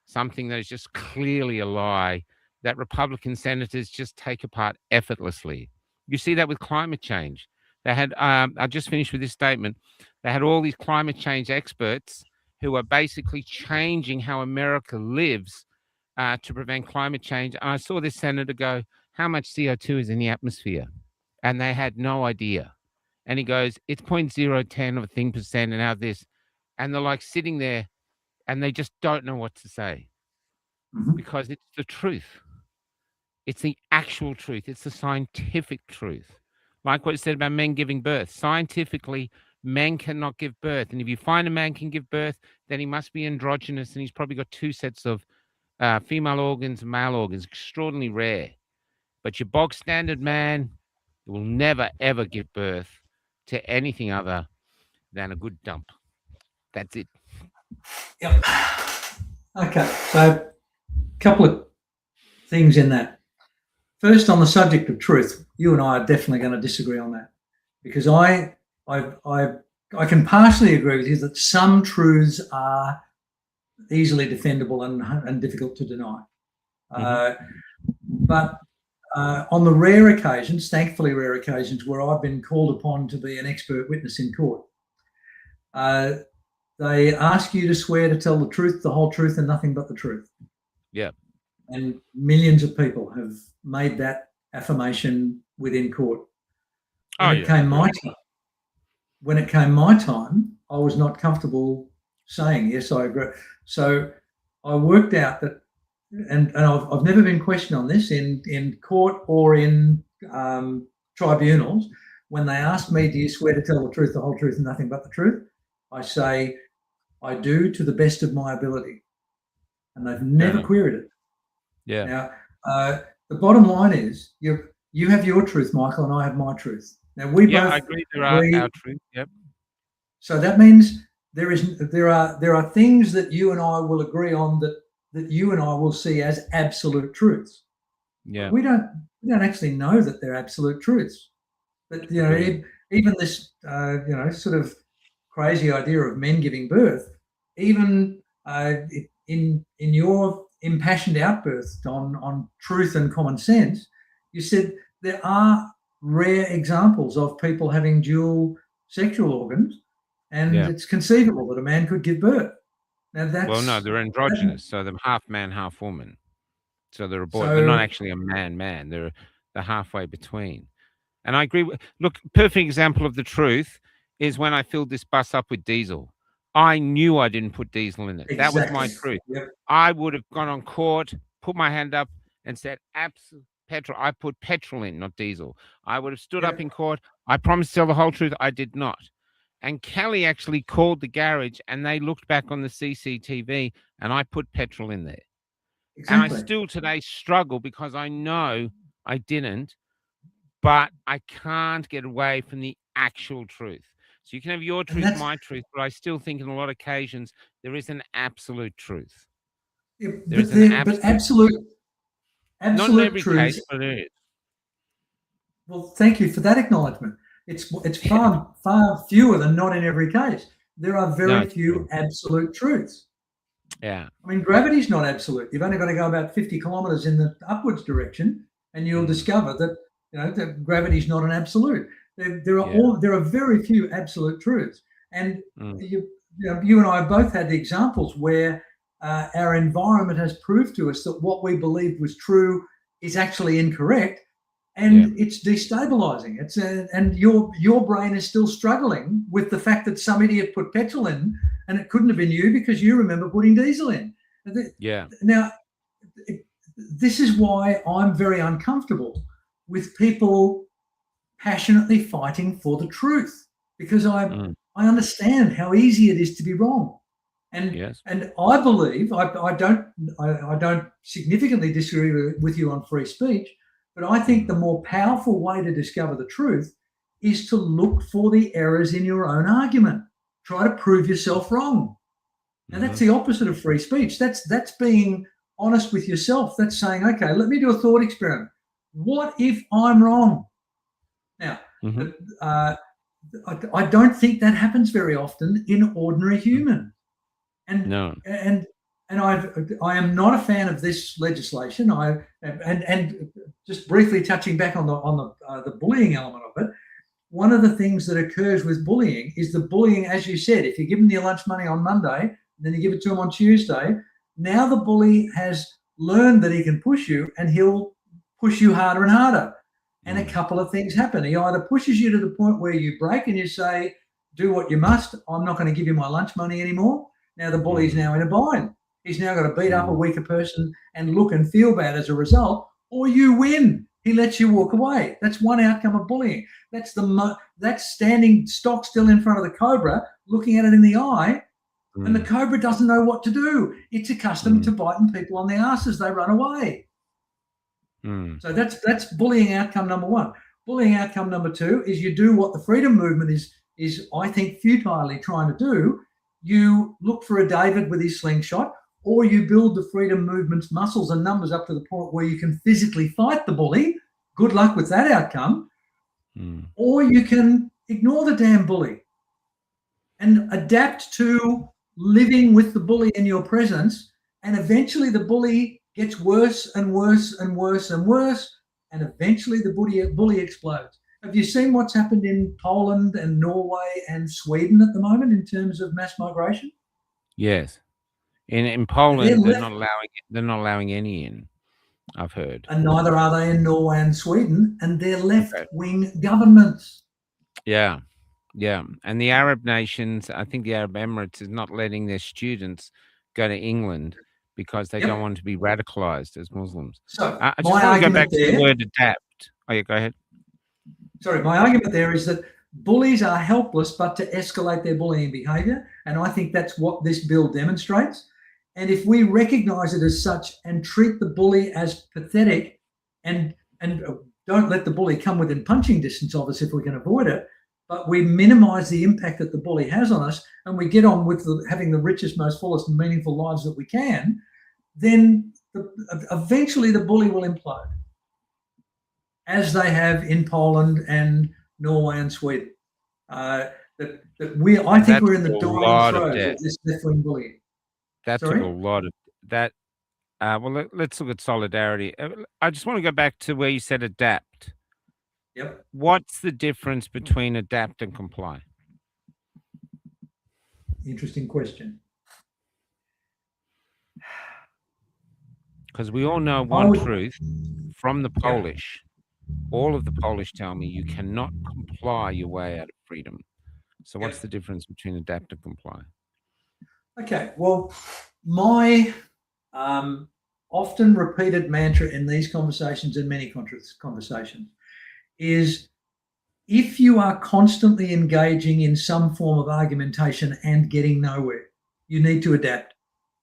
something that is just clearly a lie that Republican senators just take apart effortlessly. You see that with climate change. They had, I just finished with this statement. They had all these climate change experts who are basically changing how America lives to prevent climate change. And I saw this senator go, how much CO2 is in the atmosphere? And they had no idea. And he goes, it's 0.010 of a thing percent and now this. And they're like sitting there and they just don't know what to say because it's the truth. It's the actual truth. It's the scientific truth. Like what it said about men giving birth. Scientifically, men cannot give birth. And if you find a man can give birth, then he must be androgynous and he's probably got two sets of female organs and male organs. Extraordinarily rare. But your bog standard man will never, ever give birth to anything other than a good dump. That's it. Yep. Okay, so a couple of things in that. First, on the subject of truth, you and I are definitely going to disagree on that, because I can partially agree with you that some truths are easily defendable and difficult to deny. But on the rare occasions, thankfully rare occasions, where I've been called upon to be an expert witness in court, they ask you to swear to tell the truth, the whole truth, and nothing but the truth. Yeah. And millions of people have made that affirmation within court. When it came my time, I was not comfortable saying, yes, I agree. So I worked out that, and I've never been questioned on this in court or in tribunals. When they ask me, do you swear to tell the truth, the whole truth, and nothing but the truth? I say, I do to the best of my ability. And they've never queried it. Yeah. Now, the bottom line is you have your truth, Michael, and I have my truth. Now we both I agree. There are our truth. Yep. So that means there are things that you and I will agree on that you and I will see as absolute truths. Yeah. But we don't actually know that they're absolute truths. But even this sort of crazy idea of men giving birth, even in your impassioned outburst on truth and common sense, you said there are rare examples of people having dual sexual organs, and it's conceivable that a man could give birth. Now no, they're androgynous, so they're half man, half woman. So they're a boy. They're not actually a man. They're halfway between. And I agree. Look, perfect example of the truth is when I filled this bus up with diesel. I knew I didn't put diesel in it. Exactly. That was my truth. Yep. I would have gone on court, put my hand up and said, absolute petrol. I put petrol in, not diesel. I would have stood up in court. I promised to tell the whole truth. I did not. And Kelly actually called the garage and they looked back on the CCTV and I put petrol in there. Exactly. And I still today struggle because I know I didn't, but I can't get away from the actual truth. So you can have your truth, my truth, but I still think in a lot of occasions there is an absolute truth. Yeah, but absolute not in every truth, case, but it is. Well, thank you for that acknowledgement. It's far fewer than not in every case. There are very few absolute truths. Yeah. I mean, gravity's not absolute. You've only got to go about 50 kilometers in the upwards direction, and you'll discover that that gravity's not an absolute. There are very few absolute truths, and you and I both had the examples where our environment has proved to us that what we believed was true is actually incorrect, and it's destabilizing. And your brain is still struggling with the fact that some idiot put petrol in, and it couldn't have been you because you remember putting diesel in. Yeah. Now, this is why I'm very uncomfortable with people passionately fighting for the truth, because I understand how easy it is to be wrong. And and I believe I don't significantly disagree with you on free speech, but I think the more powerful way to discover the truth is to look for the errors in your own argument. Try to prove yourself wrong. Now that's the opposite of free speech. That's being honest with yourself. That's saying, okay, let me do a thought experiment. What if I'm wrong? Now, I don't think that happens very often in ordinary humans. And I am not a fan of this legislation. And just briefly touching back on the bullying element of it. One of the things that occurs with bullying is the bullying, as you said, if you give them your lunch money on Monday, then you give it to him on Tuesday. Now the bully has learned that he can push you, and he'll push you harder and harder. And a couple of things happen. He either pushes you to the point where you break and you say, do what you must. I'm not going to give you my lunch money anymore. Now the bully's now in a bind. He's now got to beat up a weaker person and look and feel bad as a result, or you win. He lets you walk away. That's one outcome of bullying. That's standing stock still in front of the cobra, looking at it in the eye, and the cobra doesn't know what to do. It's accustomed to biting people on the arse as they run away. So that's bullying outcome number one. Bullying outcome number two is you do what the freedom movement is I think futilely trying to do. You look for a David with his slingshot, or you build the freedom movement's muscles and numbers up to the point where you can physically fight the bully. Good luck with that outcome. Or you can ignore the damn bully and adapt to living with the bully in your presence, and eventually the bully gets worse and worse and worse and worse, and eventually the bully explodes. Have you seen what's happened in Poland and Norway and Sweden at the moment in terms of mass migration? Yes. In Poland, they're not allowing any in, I've heard. And neither are they in Norway and Sweden, and they're left-wing governments. Yeah. Yeah. And the Arab nations, I think the Arab Emirates is not letting their students go to England because they don't want to be radicalized as Muslims. So I just want to go back to the word adapt. Oh, yeah, go ahead. Sorry, my argument there is that bullies are helpless but to escalate their bullying behaviour, and I think that's what this bill demonstrates. And if we recognise it as such and treat the bully as pathetic and don't let the bully come within punching distance of us if we can avoid it, but we minimise the impact that the bully has on us, and we get on with having the richest, most fullest and meaningful lives that we can, then eventually the bully will implode, as they have in Poland and Norway and Sweden. I think we're in the dying throes of this left-wing bullying. That took a lot of that. Well, let's look at solidarity. I just want to go back to where you said adapt. Yep. What's the difference between adapt and comply? Interesting question. Because we all know one truth from the Polish. All of the Polish tell me you cannot comply your way out of freedom. So what's the difference between adapt and comply? Okay, well, my often repeated mantra in these conversations and many conversations is, if you are constantly engaging in some form of argumentation and getting nowhere, you need to adapt.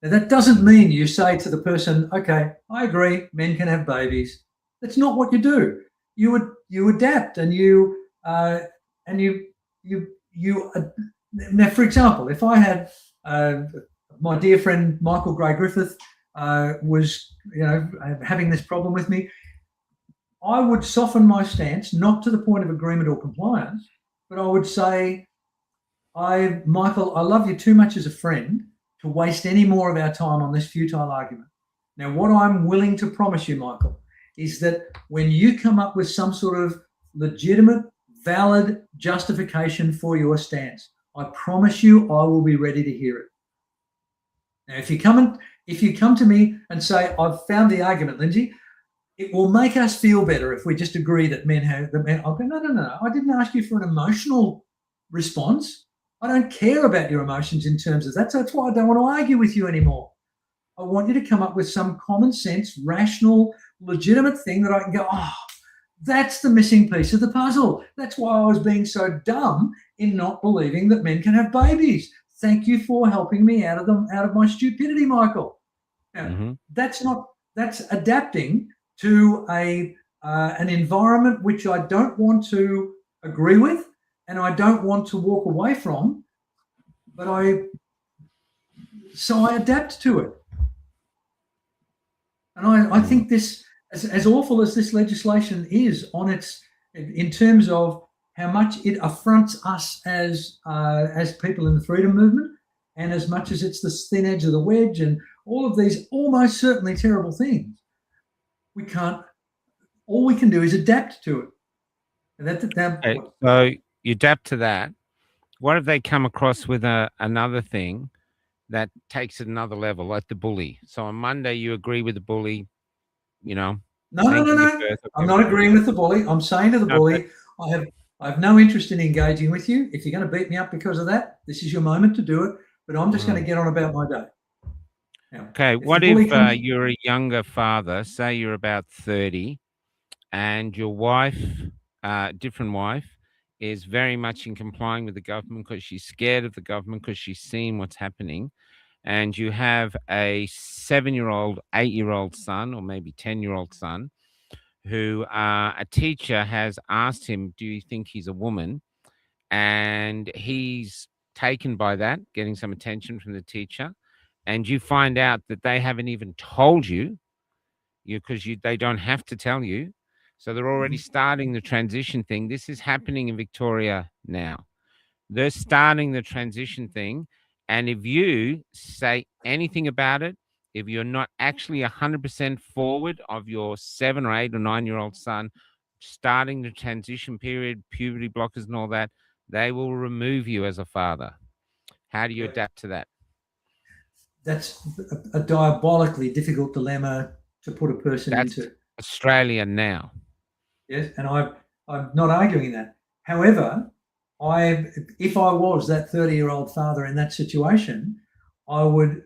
Now, that doesn't mean you say to the person, okay, I agree, men can have babies. That's not what you do. You adapt and you now, for example, if I had my dear friend Michael Gray Griffith was having this problem with me, I would soften my stance, not to the point of agreement or compliance, but I would say, Michael, I love you too much as a friend to waste any more of our time on this futile argument. Now, what I'm willing to promise you, Michael, is that when you come up with some sort of legitimate, valid justification for your stance, I promise you I will be ready to hear it. Now, if you come to me and say, I've found the argument, Lindsay, it will make us feel better if we just agree that I'll go, no. I didn't ask you for an emotional response. I don't care about your emotions in terms of that. So that's why I don't want to argue with you anymore. I want you to come up with some common sense, rational, legitimate thing that I can go, oh, that's the missing piece of the puzzle. That's why I was being so dumb in not believing that men can have babies. Thank you for helping me out of my stupidity, Michael. Now, that's adapting to an environment which I don't want to agree with and I don't want to walk away from, so I adapt to it. And I think this, as awful as this legislation is in terms of how much it affronts us as people in the freedom movement, and as much as it's the thin edge of the wedge and all of these almost certainly terrible things, all we can do is adapt to it. And so you adapt to that. What if they come across with another thing that takes it another level, like the bully? So on Monday, you agree with the bully, No. I'm not agreeing with the bully. I'm saying to the bully, I have no interest in engaging with you. If you're going to beat me up because of that, this is your moment to do it. But I'm just going to get on about my day. Now, okay. What if you're a younger father, say you're about 30, and your wife, different wife, is very much in complying with the government because she's scared of the government because she's seen what's happening, and you have a 7-year-old, 8-year-old son, or maybe 10-year-old son, who a teacher has asked him, do you think he's a woman? And he's taken by that, getting some attention from the teacher, and you find out that they haven't even told you because they don't have to tell you. So they're already starting the transition thing. This is happening in Victoria now. They're starting the transition thing. And if you say anything about it, if you're not actually 100% forward of your 7 or 8 or 9-year-old son starting the transition period, puberty blockers and all that, they will remove you as a father. How do you adapt to that? That's a diabolically difficult dilemma to put a person into. Australia now. Yes, and I'm not arguing that. However, if I was that 30-year-old father in that situation, I would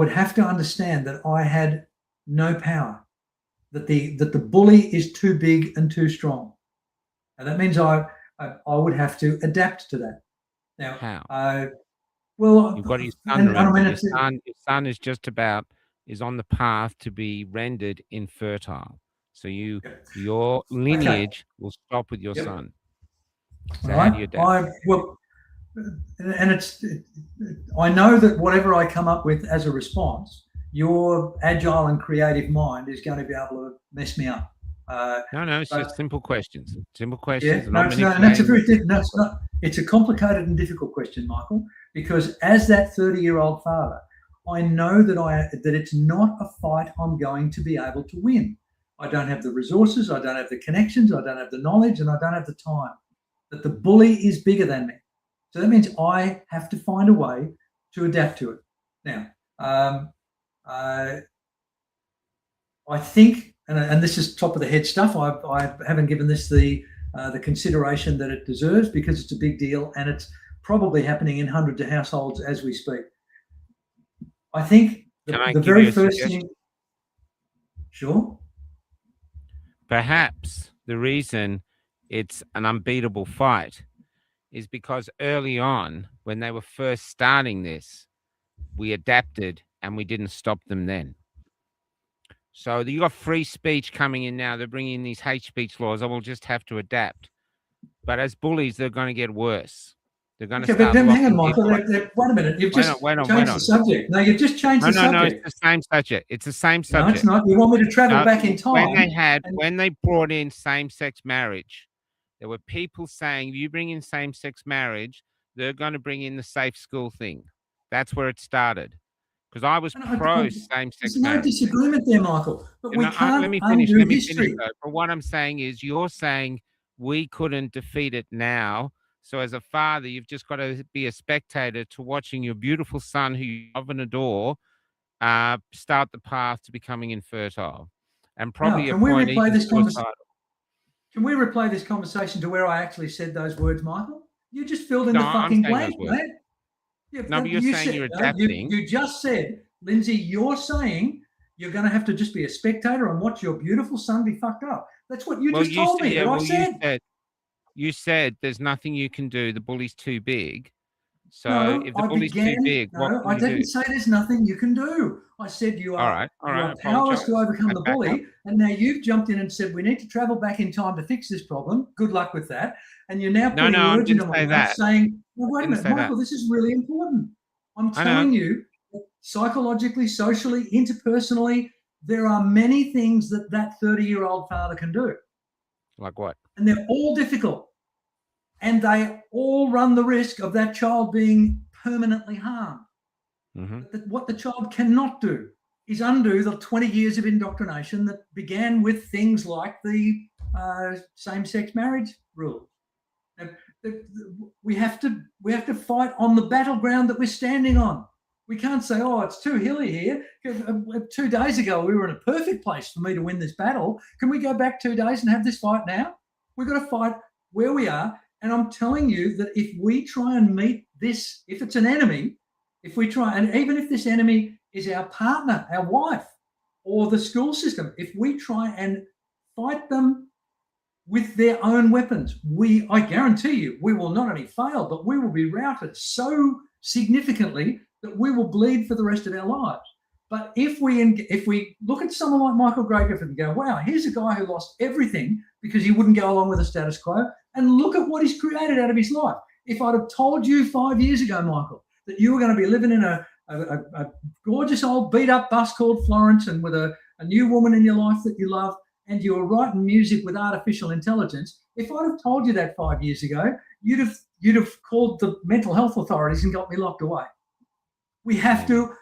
have to understand that I had no power, that the bully is too big and too strong, and that means I would have to adapt to that. Now, how? Well, you've got your son. Your son is on the path to be rendered infertile. So your lineage will stop with your son. So how do you adapt? I know that whatever I come up with as a response, your agile and creative mind is going to be able to mess me up. No, it's just simple questions. Simple questions. Yeah, it's a complicated and difficult question, Michael, because as that 30-year-old father, I know that it's not a fight I'm going to be able to win. I don't have the resources, I don't have the connections, I don't have the knowledge, and I don't have the time. That the bully is bigger than me. So that means I have to find a way to adapt to it. Now, I think, and this is top of the head stuff, I haven't given this the consideration that it deserves because it's a big deal and it's probably happening in hundreds of households as we speak. I think the very first thing. Sure. Perhaps the reason it's an unbeatable fight is because early on, when they were first starting this, we adapted and we didn't stop them then. So you got free speech coming in now. They're bringing in these hate speech laws. I will just have to adapt. But as bullies, they're going to get worse. They're going to start. But hang on, Michael. Wait a minute. You've just changed the subject. No, you've just changed the subject. No, it's the same subject. It's the same subject. No, it's not. You want me to travel back in time? When they brought in same-sex marriage, there were people saying, if you bring in same-sex marriage, they're going to bring in the safe school thing. That's where it started. Because I was pro same-sex There's no marriage. disagreement there, Michael. But we Let can't me finish. undo Let me history. finish. Though. But what I'm saying is, you're saying we couldn't defeat it now. So as a father, you've just got to be a spectator to watching your beautiful son, who you love and adore, start the path to becoming infertile, and probably Now, a point even suicidal. Can we replay this conversation to where I actually said those words, Michael? You just filled in the fucking blank, mate. Yeah, no, but you're saying you're adapting. You just said, Lindsay, you're saying you're going to have to just be a spectator and watch your beautiful son be fucked up. That's what you just told me. I said. You said there's nothing you can do. The bully's too big. So no, if the bully's too big, what can I you didn't do? say there's nothing you can do. I said you are powerless to overcome the bully, and now you've jumped in and said we need to travel back in time to fix this problem. Good luck with that. And you're now putting words into my mouth saying, well, wait a minute, Michael, this is really important. I'm telling you, psychologically, socially, interpersonally, there are many things that 30-year-old father can do. Like what? And they're all difficult. And they all run the risk of that child being permanently harmed. But what the child cannot do is undo the 20 years of indoctrination that began with things like the same-sex marriage rule. We have to fight on the battleground that we're standing on. We can't say, oh, it's too hilly here. 2 days ago, we were in a perfect place for me to win this battle. Can we go back 2 days and have this fight now? We've got to fight where we are. And I'm telling you that if we try and meet this, if it's an enemy, if we try, and even if this enemy is our partner, our wife, or the school system, if we try and fight them with their own weapons, I guarantee you, we will not only fail, but we will be routed so significantly that we will bleed for the rest of our lives. But if we look at someone like Michael Griffith and go, wow, here's a guy who lost everything because he wouldn't go along with the status quo, and look at what he's created out of his life. If I'd have told you 5 years ago, Michael, that you were going to be living in a gorgeous old beat-up bus called Florence and with a new woman in your life that you love, and you were writing music with artificial intelligence, if I'd have told you that 5 years ago, you'd have called the mental health authorities and got me locked away. We have to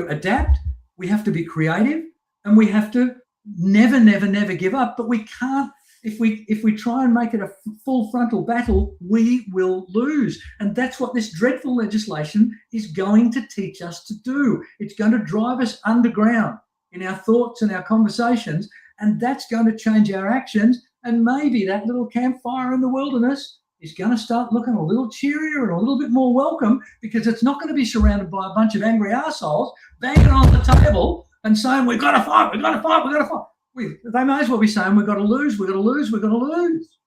adapt, we have to be creative, and we have to never give up. But we can't, if we try and make it a full frontal battle, we will lose. And that's what this dreadful legislation is going to teach us to do. It's going to drive us underground in our thoughts and our conversations, and that's going to change our actions. And maybe that little campfire in the wilderness is going to start looking a little cheerier and a little bit more welcome, because it's not going to be surrounded by a bunch of angry assholes banging on the table and saying, we've got to fight, we've got to fight, we've got to fight. They may as well be saying, we've got to lose, we've got to lose, we've got to lose.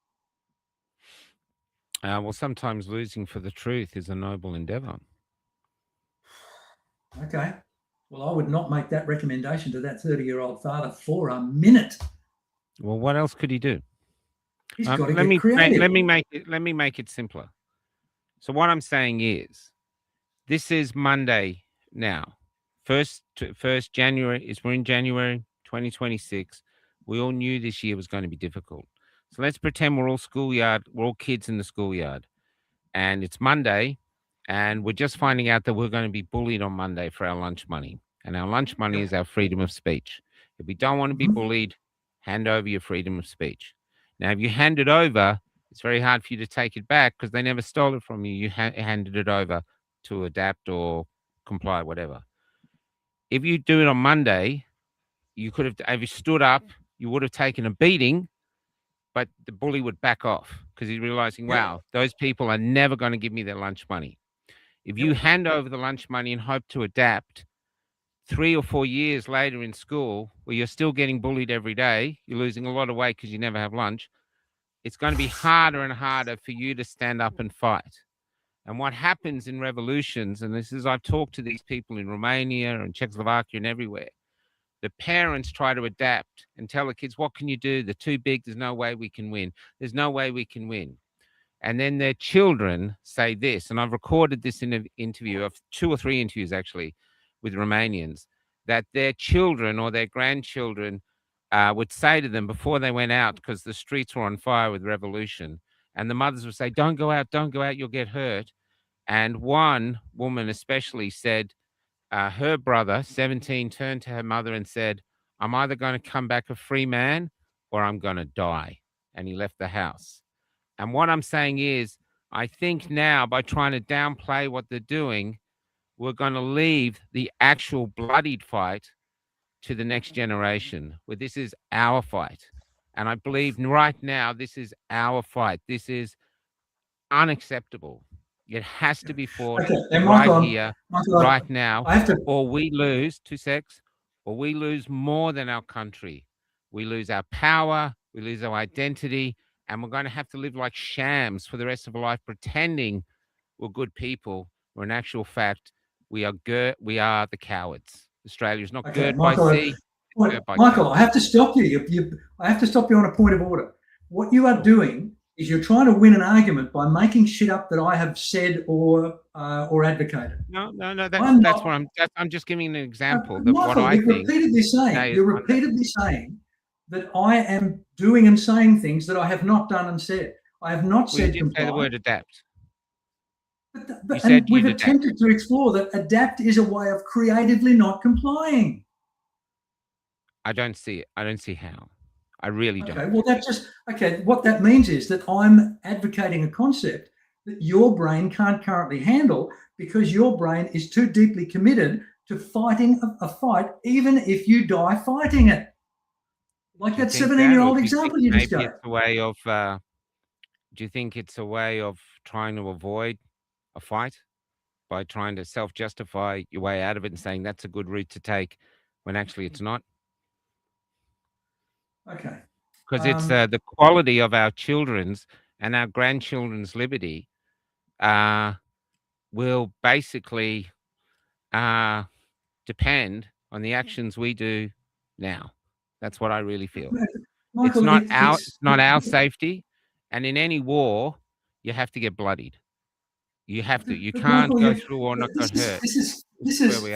Well, sometimes losing for the truth is a noble endeavor. Okay. Well, I would not make that recommendation to that 30-year-old father for a minute. Well, what else could he do? He's got to get creative. Let me make it simpler. So what I'm saying is, this is Monday now. First January we're in January 2026. We all knew this year was going to be difficult. So let's pretend we're all kids in the schoolyard, and it's Monday, and we're just finding out that we're going to be bullied on Monday for our lunch money, and our lunch money is our freedom of speech. If we don't want to be bullied, hand over your freedom of speech. Now, if you hand it over, it's very hard for you to take it back because they never stole it from you. You handed it over to adapt or comply, whatever. If you do it on Monday, if you stood up, you would have taken a beating, but the bully would back off because he's realizing, wow, those people are never going to give me their lunch money. If you hand over the lunch money and hope to adapt, 3 or 4 years later in school, where you're still getting bullied every day, you're losing a lot of weight because you never have lunch, it's going to be harder and harder for you to stand up and fight. And what happens in revolutions, and this is, I've talked to these people in Romania and Czechoslovakia and everywhere, the parents try to adapt and tell the kids, what can you do? They're too big. There's no way we can win. There's no way we can win. And then their children say this, and I've recorded this in an interview of 2 or 3 interviews actually with Romanians, that their children or their grandchildren would say to them before they went out, because the streets were on fire with revolution, and the mothers would say, don't go out, you'll get hurt. And one woman especially said her brother, 17, turned to her mother and said, I'm either going to come back a free man or I'm going to die. And he left the house. And what I'm saying is, I think now by trying to downplay what they're doing, we're going to leave the actual bloodied fight to the next generation, where this is our fight. And I believe right now, this is our fight. This is unacceptable. It has to be fought Okay, and right here, Michael, right now, I have to. or we lose, or we lose more than our country. We lose our power, we lose our identity, and we're going to have to live like shams for the rest of our life, pretending we're good people, when in actual fact, we are the cowards. Australia is not Okay, girt by Michael, sea, it's girt by Michael, I cowards. have to stop you. I have to stop you on a point of order. What you are doing is you're trying to win an argument by making shit up that I have said or advocated. No, I'm that's not. what I'm just giving an example that what Michael, I think you're repeatedly saying that I am doing and saying things that I have not done and said. I have not Well, you said did comply. say the word adapt. But You said we've you'd adapt. attempted to explore that adapt is a way of creatively not complying. I don't see it. I don't see how. I really don't. Okay, well, what that means is that I'm advocating a concept that your brain can't currently handle because your brain is too deeply committed to fighting a fight, even if you die fighting it. Like that 17-year-old example you just gave. It's a way of, do you think it's a way of trying to avoid a fight by trying to self-justify your way out of it and saying that's a good route to take when actually it's not? Okay. Because it's the quality of our children's and our grandchildren's liberty will basically depend on the actions we do now. That's what I really feel. Michael, it's not our safety, and in any war, you have to get bloodied. You have to. You can't Michael, go through or not get hurt. This is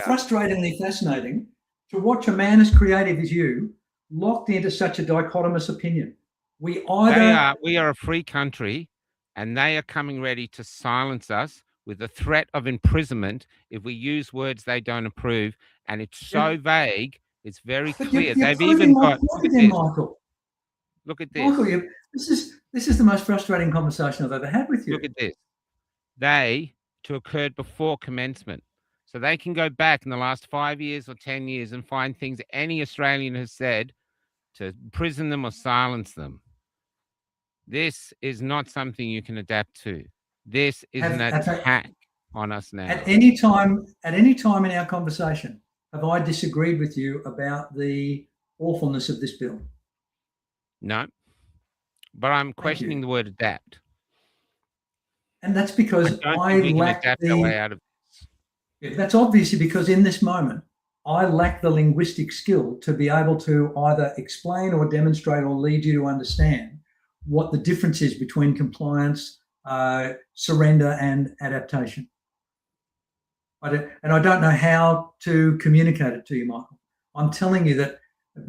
frustratingly fascinating to watch a man as creative as you locked into such a dichotomous opinion. We are a free country, and they are coming ready to silence us with the threat of imprisonment if we use words they don't approve. And it's so vague. It's very clear. They've even got. Michael. Look at this. Michael, this is the most frustrating conversation I've ever had with you. Look at this. To occurred before commencement. So they can go back in the last 5 years or 10 years and find things any Australian has said to imprison them or silence them. This is not something you can adapt to. This is an attack on us now. At any time in our conversation, have I disagreed with you about the awfulness of this bill? No, but I'm questioning the word adapt. And that's because I lack the way out of this. Yeah, that's obviously because in this moment, I lack the linguistic skill to be able to either explain or demonstrate or lead you to understand what the difference is between compliance, surrender, and adaptation. I don't know how to communicate it to you, Michael. I'm telling you that,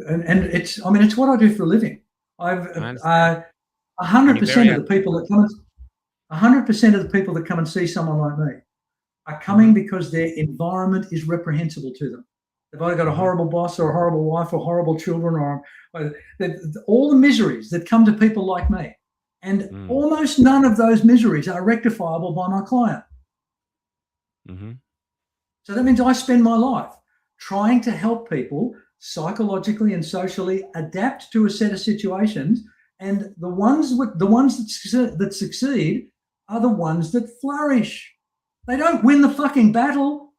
and it's what I do for a living. 100% of the people that come, 100% of the people that come and see someone like me are coming because their environment is reprehensible to them. They've either got a horrible boss or a horrible wife or horrible children or all the miseries that come to people like me. And almost none of those miseries are rectifiable by my client. Mm-hmm. So that means I spend my life trying to help people psychologically and socially adapt to a set of situations. And the ones that succeed are the ones that flourish. They don't win the fucking battle.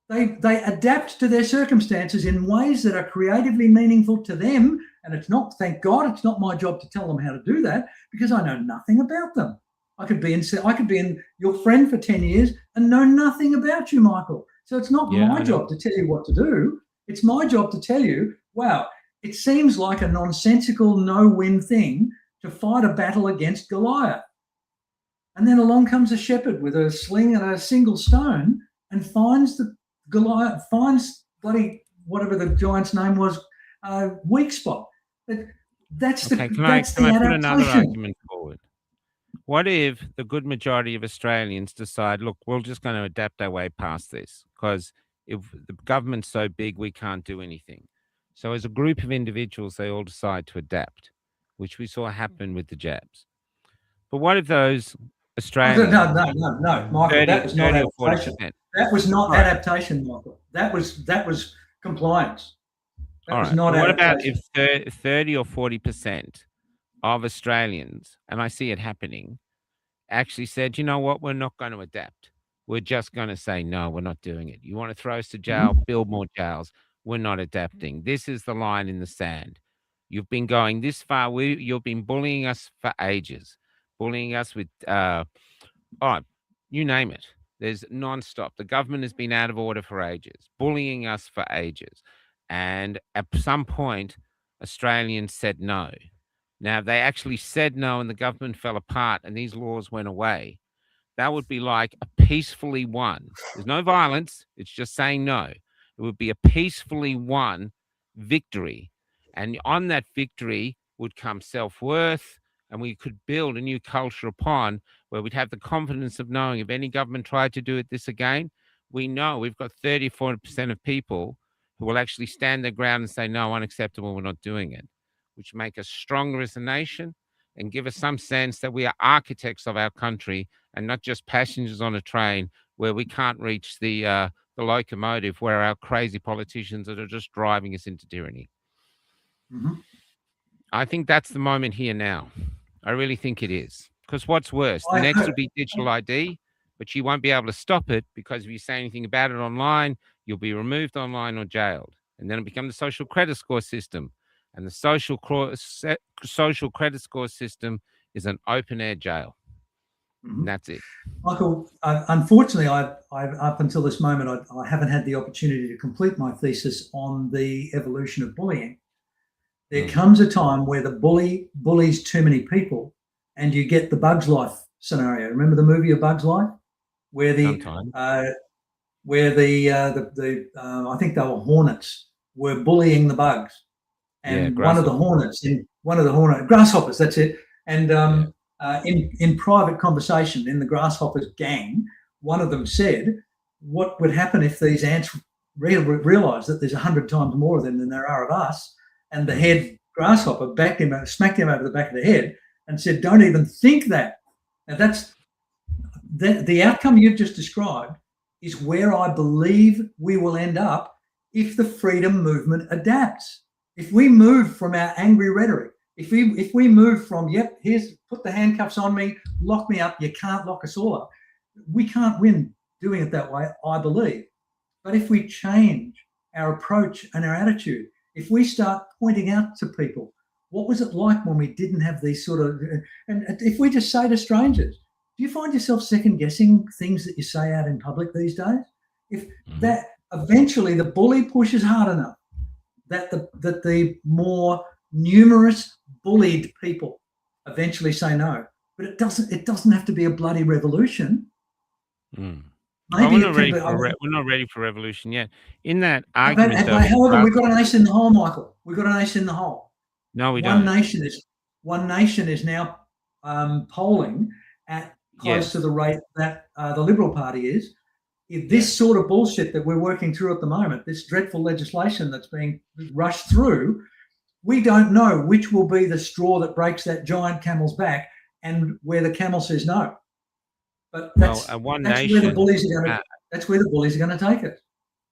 They adapt to their circumstances in ways that are creatively meaningful to them. And it's not, thank God, it's not my job to tell them how to do that because I know nothing about them. I could be in your friend for 10 years and know nothing about you, Michael. So it's not my job to tell you what to do. It's my job to tell you, wow, it seems like a nonsensical no-win thing to fight a battle against Goliath. And then along comes a shepherd with a sling and a single stone and finds bloody whatever the giant's name was, weak spot. That's the can I put another argument forward? What if the good majority of Australians decide, look, we're just going to adapt our way past this because if the government's so big, we can't do anything. So, as a group of individuals, they all decide to adapt, which we saw happen with the jabs. But what if those Oh, no, Australians, no, Michael, that was not 30 or adaptation. 40%? That was not All right. adaptation, Michael. That was compliance. That All was right. not But what about adaptation. if 30 or 40% of Australians, and I see it happening, actually said, you know what, we're not going to adapt. We're just going to say, no, we're not doing it. You want to throw us to jail, Mhm. build more jails. We're not adapting. This is the line in the sand. You've been going this far. You've been bullying us for ages, bullying us with, oh, you name it. There's nonstop. The government has been out of order for ages, bullying us for ages. And at some point, Australians said no. Now, if they actually said no and the government fell apart and these laws went away, that would be like a peacefully won. There's no violence. It's just saying no. It would be a peacefully won victory. And on that victory would come self worth. And we could build a new culture upon where we'd have the confidence of knowing if any government tried to do it this again, we know we've got 30, 40% of people who will actually stand their ground and say, no, unacceptable, we're not doing it, which make us stronger as a nation and give us some sense that we are architects of our country and not just passengers on a train where we can't reach the locomotive where our crazy politicians that are just driving us into tyranny. Mhm. I think that's the moment here now. I really think it is. Because what's worse, the I next hope. will be digital ID, but you won't be able to stop it because if you say anything about it online, you'll be removed online or jailed. And then it becomes the social credit score system. And the social credit score system is an open air jail. And Mhm. that's it. Michael, unfortunately, up until this moment, I haven't had the opportunity to complete my thesis on the evolution of bullying. There comes a time where the bully bullies too many people, and you get the Bugs Life scenario. Remember the movie of Bugs Life, where the Sometimes. I think they were hornets were bullying the bugs, Yeah, and one of the grasshopper. hornets in one of the hornet grasshoppers. That's it. And Yeah. in private conversation in the grasshoppers gang, one of them said, "What would happen if these ants realize that there's 100 times more of them than there are of us?" And the head grasshopper smacked him over the back of the head, and said, "Don't even think that." Now that's the outcome you've just described is where I believe we will end up if the freedom movement adapts. If we move from our angry rhetoric, if we move from, yep, here's put the handcuffs on me, lock me up, you can't lock us all up. We can't win doing it that way, I believe. But if we change our approach and our attitude, if we start pointing out to people, what was it like when we didn't have these sort of, and if we just say to strangers, do you find yourself second guessing things that you say out in public these days? If that eventually the bully pushes hard enough that the more numerous bullied people eventually say no. But it doesn't have to be a bloody revolution. Mm. Maybe we're it not can ready be. for we're not ready for revolution yet. In that But, argument, though, with the however, we've got an grasshopper, ace in the hole, Michael. We've got an ace in the hole. no, we One don't. nation is now polling at close to Yes. the rate that the Liberal Party is. If this Yes. sort of bullshit that we're working through at the moment, this dreadful legislation that's being rushed through, we don't know which will be the straw that breaks that giant camel's back and where the camel says no. But Well, that's where the bullies are going to that's where the bullies are going to take it.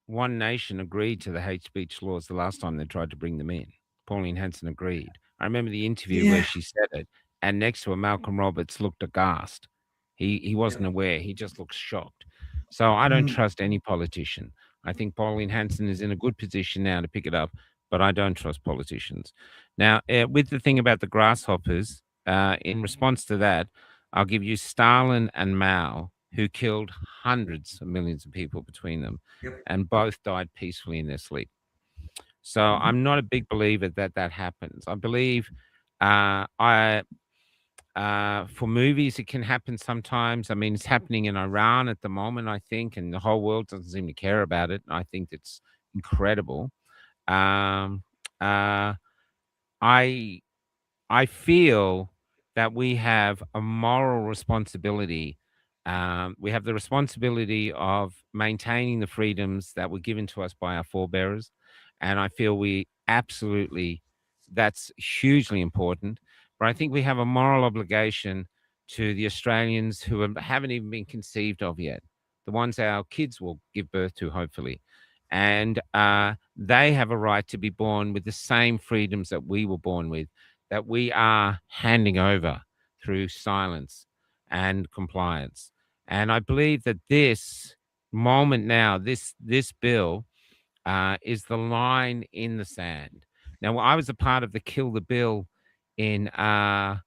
One Nation agreed to the hate speech laws the last time they tried to bring them in. Pauline Hanson agreed. I remember the interview where Yeah. she said it, and next to her, Malcolm Roberts looked aghast. He wasn't Yeah. aware. He just looked shocked. So I don't trust any politician. I think Pauline Hanson is in a good position now to pick it up, but I don't trust politicians. Now, with the thing about the grasshoppers, in response to that, I'll give you Stalin and Mao, who killed hundreds of millions of people between them, Yep. and both died peacefully in their sleep. So Mhm. I'm not a big believer that that happens. I believe for movies it can happen sometimes. I mean, it's happening in Iran at the moment, I think, and the whole world doesn't seem to care about it. I think it's incredible. Um, uh, I I feel that we have a moral responsibility. We have the responsibility of maintaining the freedoms that were given to us by our forebears. And I feel we absolutely, that's hugely important. But I think we have a moral obligation to the Australians who haven't even been conceived of yet, the ones our kids will give birth to, hopefully. And they have a right to be born with the same freedoms that we were born with, that we are handing over through silence and compliance. And I believe that this moment now, this bill is the line in the sand. Now, I was a part of the Kill the Bill in Melbourne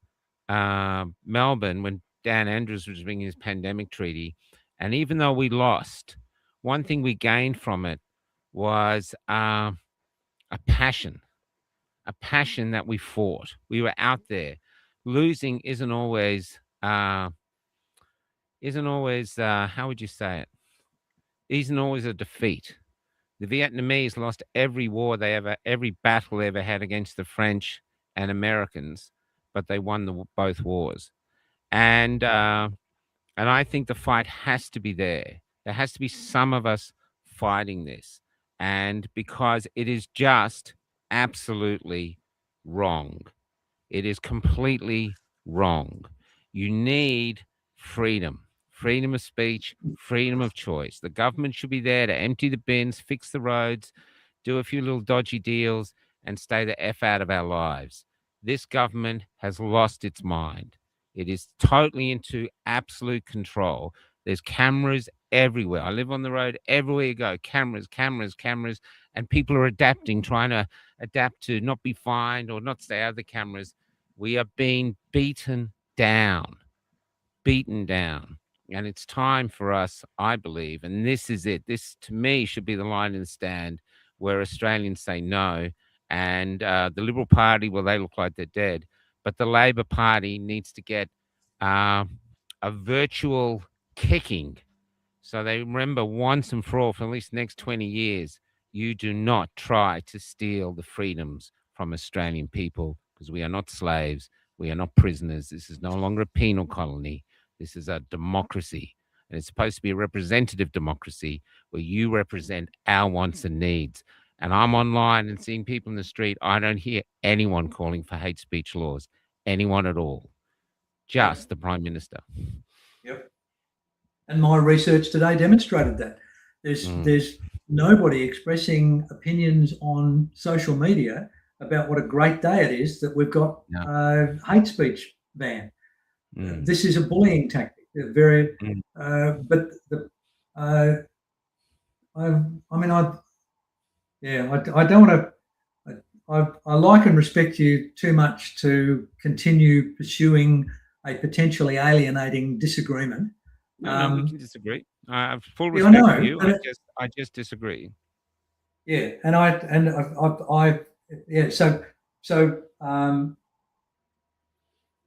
when Dan Andrews was bringing his pandemic treaty. And even though we lost, one thing we gained from it was a passion that we fought. We were out there. Losing isn't always how would you say it? Isn't always a defeat. The Vietnamese lost every battle they ever had against the French and Americans, but they won both wars. And and I think the fight has to be there. There has to be some of us fighting this, and because it is just absolutely wrong. It is completely wrong. You need freedom of speech, freedom of choice. The government should be there to empty the bins, fix the roads, do a few little dodgy deals, and stay the F out of our lives. This government has lost its mind. It is totally into absolute control. There's cameras everywhere. I live on the road. Everywhere you go, cameras, cameras, cameras, and people are adapting, trying to adapt to not be fined or not stay out of the cameras. We are being beaten down. And it's time for us, I believe, and this is it. This, to me, should be the line in the stand where Australians say no. And the Liberal Party, well, they look like they're dead. But the Labor Party needs to get uh, a virtual kicking so they remember once and for all, for at least the next 20 years, you do not try to steal the freedoms from Australian people because we are not slaves. We are not prisoners. This is no longer a penal colony. This is a democracy. And it's supposed to be a representative democracy where you represent our wants and needs. And I'm online and seeing people in the street. I don't hear anyone calling for hate speech laws, anyone at all, just the Prime Minister. Yep. And my research today demonstrated that. There's nobody expressing opinions on social media about what a great day it is that we've got hate speech ban. This is a bullying tactic. Very, but the, I mean, I don't want to. I like and respect you too much to continue pursuing a potentially alienating disagreement. No, we can disagree. I have full respect for you. I just disagree. Yeah, and I yeah. So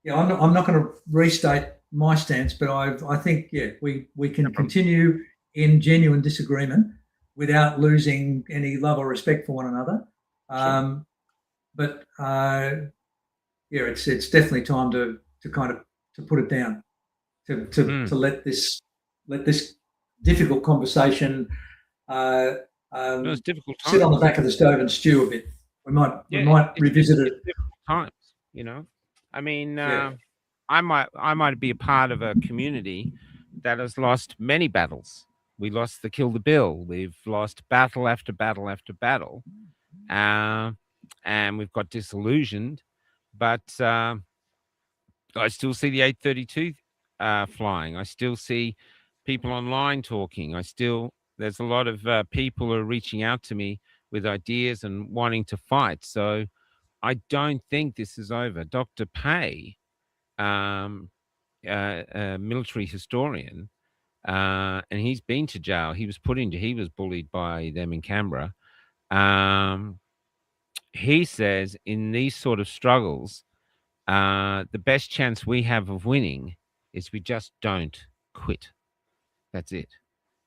yeah, I'm not going to restate my stance, but I think we can continue in genuine disagreement without losing any love or respect for one another. Sure. But it's definitely time to kind of to put it down, to let this difficult conversation it's difficult sit on the back of the stove and stew a bit. We might revisit it. Difficult times, I mean, I might be a part of a community that has lost many battles. We lost the Kill the Bill. We've lost battle after battle after battle, and we've got disillusioned. But I still see the 832 flying. I still see people online talking. There's a lot of people who are reaching out to me with ideas and wanting to fight. So I don't think this is over. Dr. Pay, a military historian, and he's been to jail. He was bullied by them in Canberra. He says in these sort of struggles, the best chance we have of winning is we just don't quit. That's it.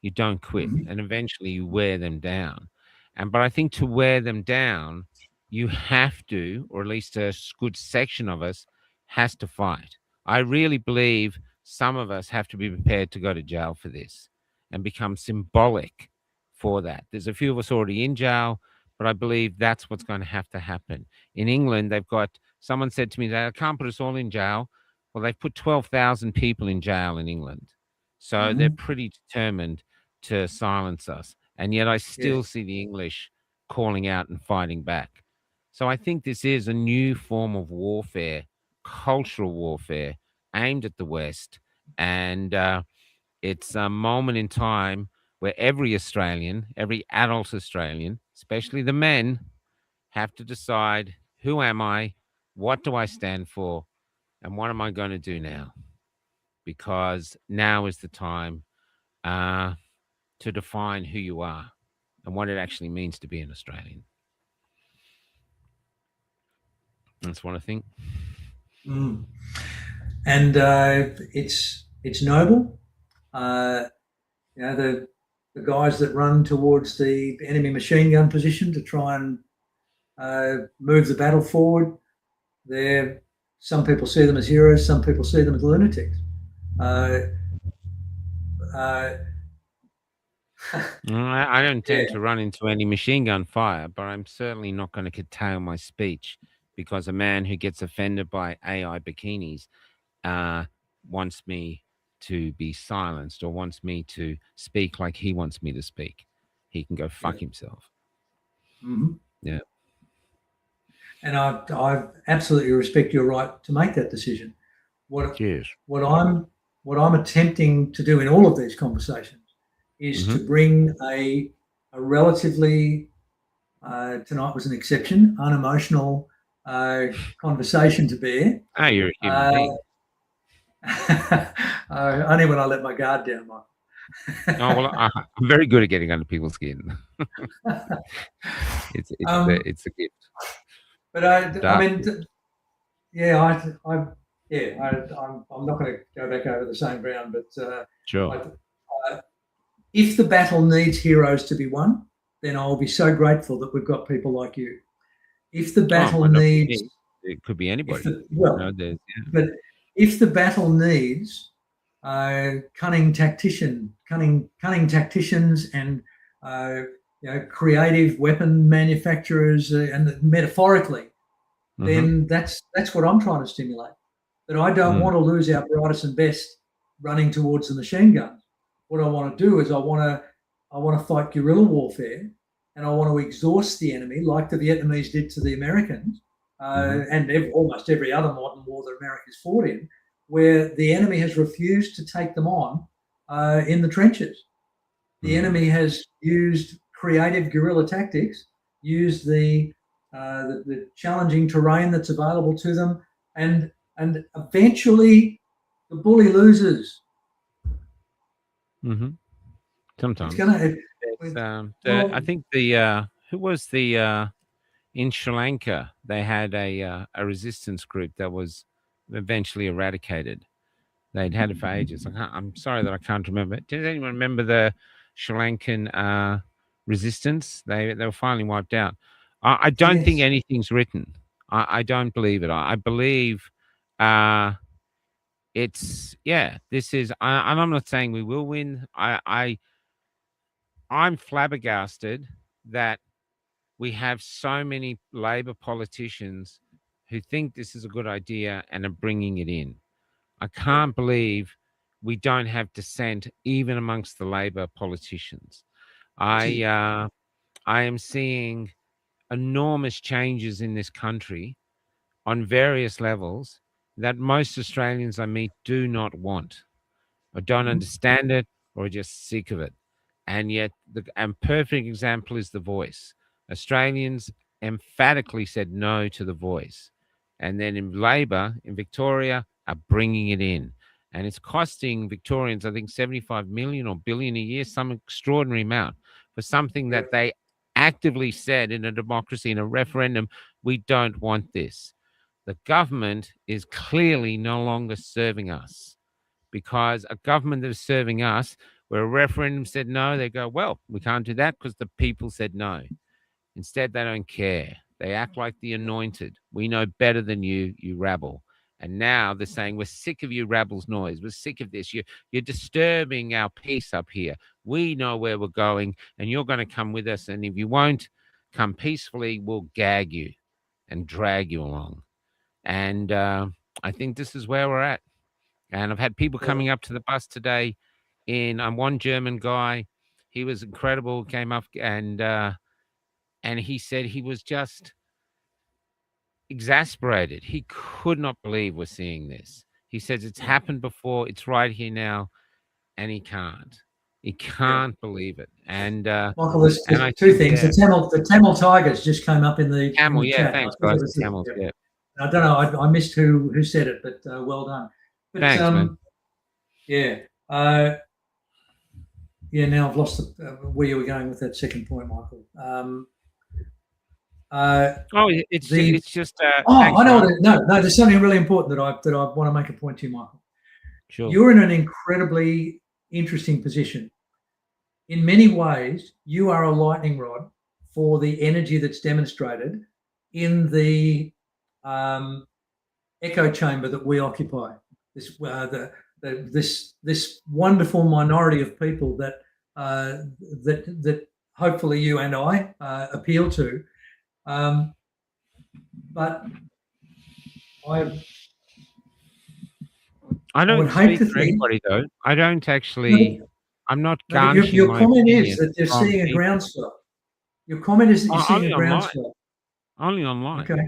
You don't quit, and eventually you wear them down. But I think to wear them down, you have to, or at least a good section of us, has to fight. I really believe some of us have to be prepared to go to jail for this and become symbolic for that. There's a few of us already in jail, but I believe that's what's going to have to happen. In England, they've got, someone said to me that I can't put us all in jail. Well, they've put 12,000 people in jail in England. So they're Mhm. pretty determined to silence us. And yet I still Yes. see the English calling out and fighting back. So I think this is a new form of warfare, cultural warfare aimed at the West. And it's a moment in time where every Australian, every adult Australian, especially the men, have to decide, who am I? What do I stand for? And what am I going to do now? Because now is the time uh, to define who you are and what it actually means to be an Australian. That's what I think. Mm. And it's noble. Uh, the guys that run towards the enemy machine gun position to try and move the battle forward. They're Some people see them as heroes, some people see them as lunatics. Uh, uh, I don't yeah, intend to run into any machine gun fire, but I'm certainly not going to curtail my speech because a man who gets offended by AI bikinis uh, wants me to be silenced or wants me to speak like he wants me to speak. He can go yeah. fuck himself. Mm-hmm. Yeah. And I absolutely respect your right to make that decision. What Cheers. what I'm what I'm attempting to do in all of these conversations is Mm-hmm. to bring a relatively tonight was an exception, unemotional conversation to bear. Ah, you're a human Uh, being. only when I let my guard down, Michael. Oh well, I'm very good at getting under people's skin. um, It's a gift. but I Dark mean, gift. yeah, I'm not going to go back over the same ground, but Sure. if the battle needs heroes to be won, then I'll be so grateful that we've got people like you. If the Oh, it battle might not be needs, me. It could be if anybody. the well, There's but if the battle needs cunning tacticians and uh, creative weapon manufacturers, and metaphorically, mm-hmm. then that's what I'm trying to stimulate. That I don't want to lose our brightest and best running towards the machine guns. What I want to do is I want to fight guerrilla warfare, and I want to exhaust the enemy like the Vietnamese did to the Americans, and almost every other modern war that America's fought in, where the enemy has refused to take them on in the trenches. The enemy has used creative guerrilla tactics, used the challenging terrain that's available to them, and eventually the bully loses. Mm-hmm. It's Sometimes. gonna. I think who was in Sri Lanka? They had a resistance group that was eventually eradicated. They'd had it for ages. I'm sorry that I can't remember. Does anyone remember the Sri Lankan resistance? They were finally wiped out. I don't think Yes. anything's written. I don't believe it. I believe uh, it's yeah. This is, and I'm not saying we will win. I'm flabbergasted that we have so many Labor politicians who think this is a good idea and are bringing it in. I can't believe we don't have dissent even amongst the Labor politicians. I am seeing enormous changes in this country on various levels that most Australians I meet do not want or don't understand it or are just sick of it. And yet, the perfect example is The Voice. Australians emphatically said no to The Voice. And then in Labor, in Victoria, are bringing it in. And it's costing Victorians, I think, 75 million or billion a year, some extraordinary amount for something that they actively said in a democracy, in a referendum, we don't want this. The government is clearly no longer serving us, because a government that is serving us, where a referendum said no, they go, well, we can't do that because the people said no. Instead, they don't care. They act like the anointed. We know better than you, you rabble. And now they're saying, we're sick of you rabbles noise. We're sick of this. You're disturbing our peace up here. We know where we're going, and you're going to come with us. And if you won't come peacefully, we'll gag you and drag you along. And I think this is where we're at. And I've had people coming up to the bus today. One German guy, he was incredible. Came up and he said he was just exasperated. He could not believe we're seeing this. He says it's happened before. It's right here now, and he can't. He can't believe it. And Michael, there's I two think, things. The Tamil Tigers just came up in the Camel, chat. thanks, guys. Camels, yeah. I don't know. I missed who said it, but well done. But, Thanks, man. Yeah. Now I've lost where you were going with that second point, Michael. It's just. I know. No, there's something really important that I want to make a point to you, Michael. Sure. You're in an incredibly interesting position. In many ways, you are a lightning rod for the energy that's demonstrated in the echo chamber that we occupy. This wonderful minority of people that hopefully you and I appeal to. But I don't speak for anybody, though. I don't actually. I'm not garnishing your comment opinion is that you're seeing a groundswell. Your comment is that you're seeing a groundswell. Only online. Okay.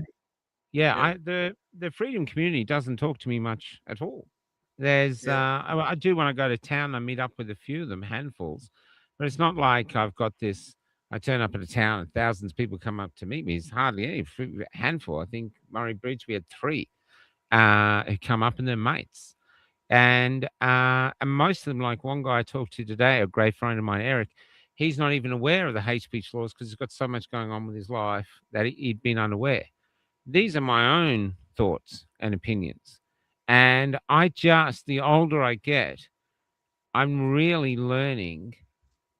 Yeah. The freedom community doesn't talk to me much at all. There's I do when I go to town, I meet up with a few of them, handfuls, but it's not like I've got this. I turn up at a town and thousands of people come up to meet me. It's hardly any handful. I think Murray Bridge we had 3 who come up and they're mates. And most of them, like one guy I talked to today, a great friend of mine, Eric, he's not even aware of the hate speech laws because he's got so much going on with his life that he'd been unaware. These are my own thoughts and opinions. And the older I get, I'm really learning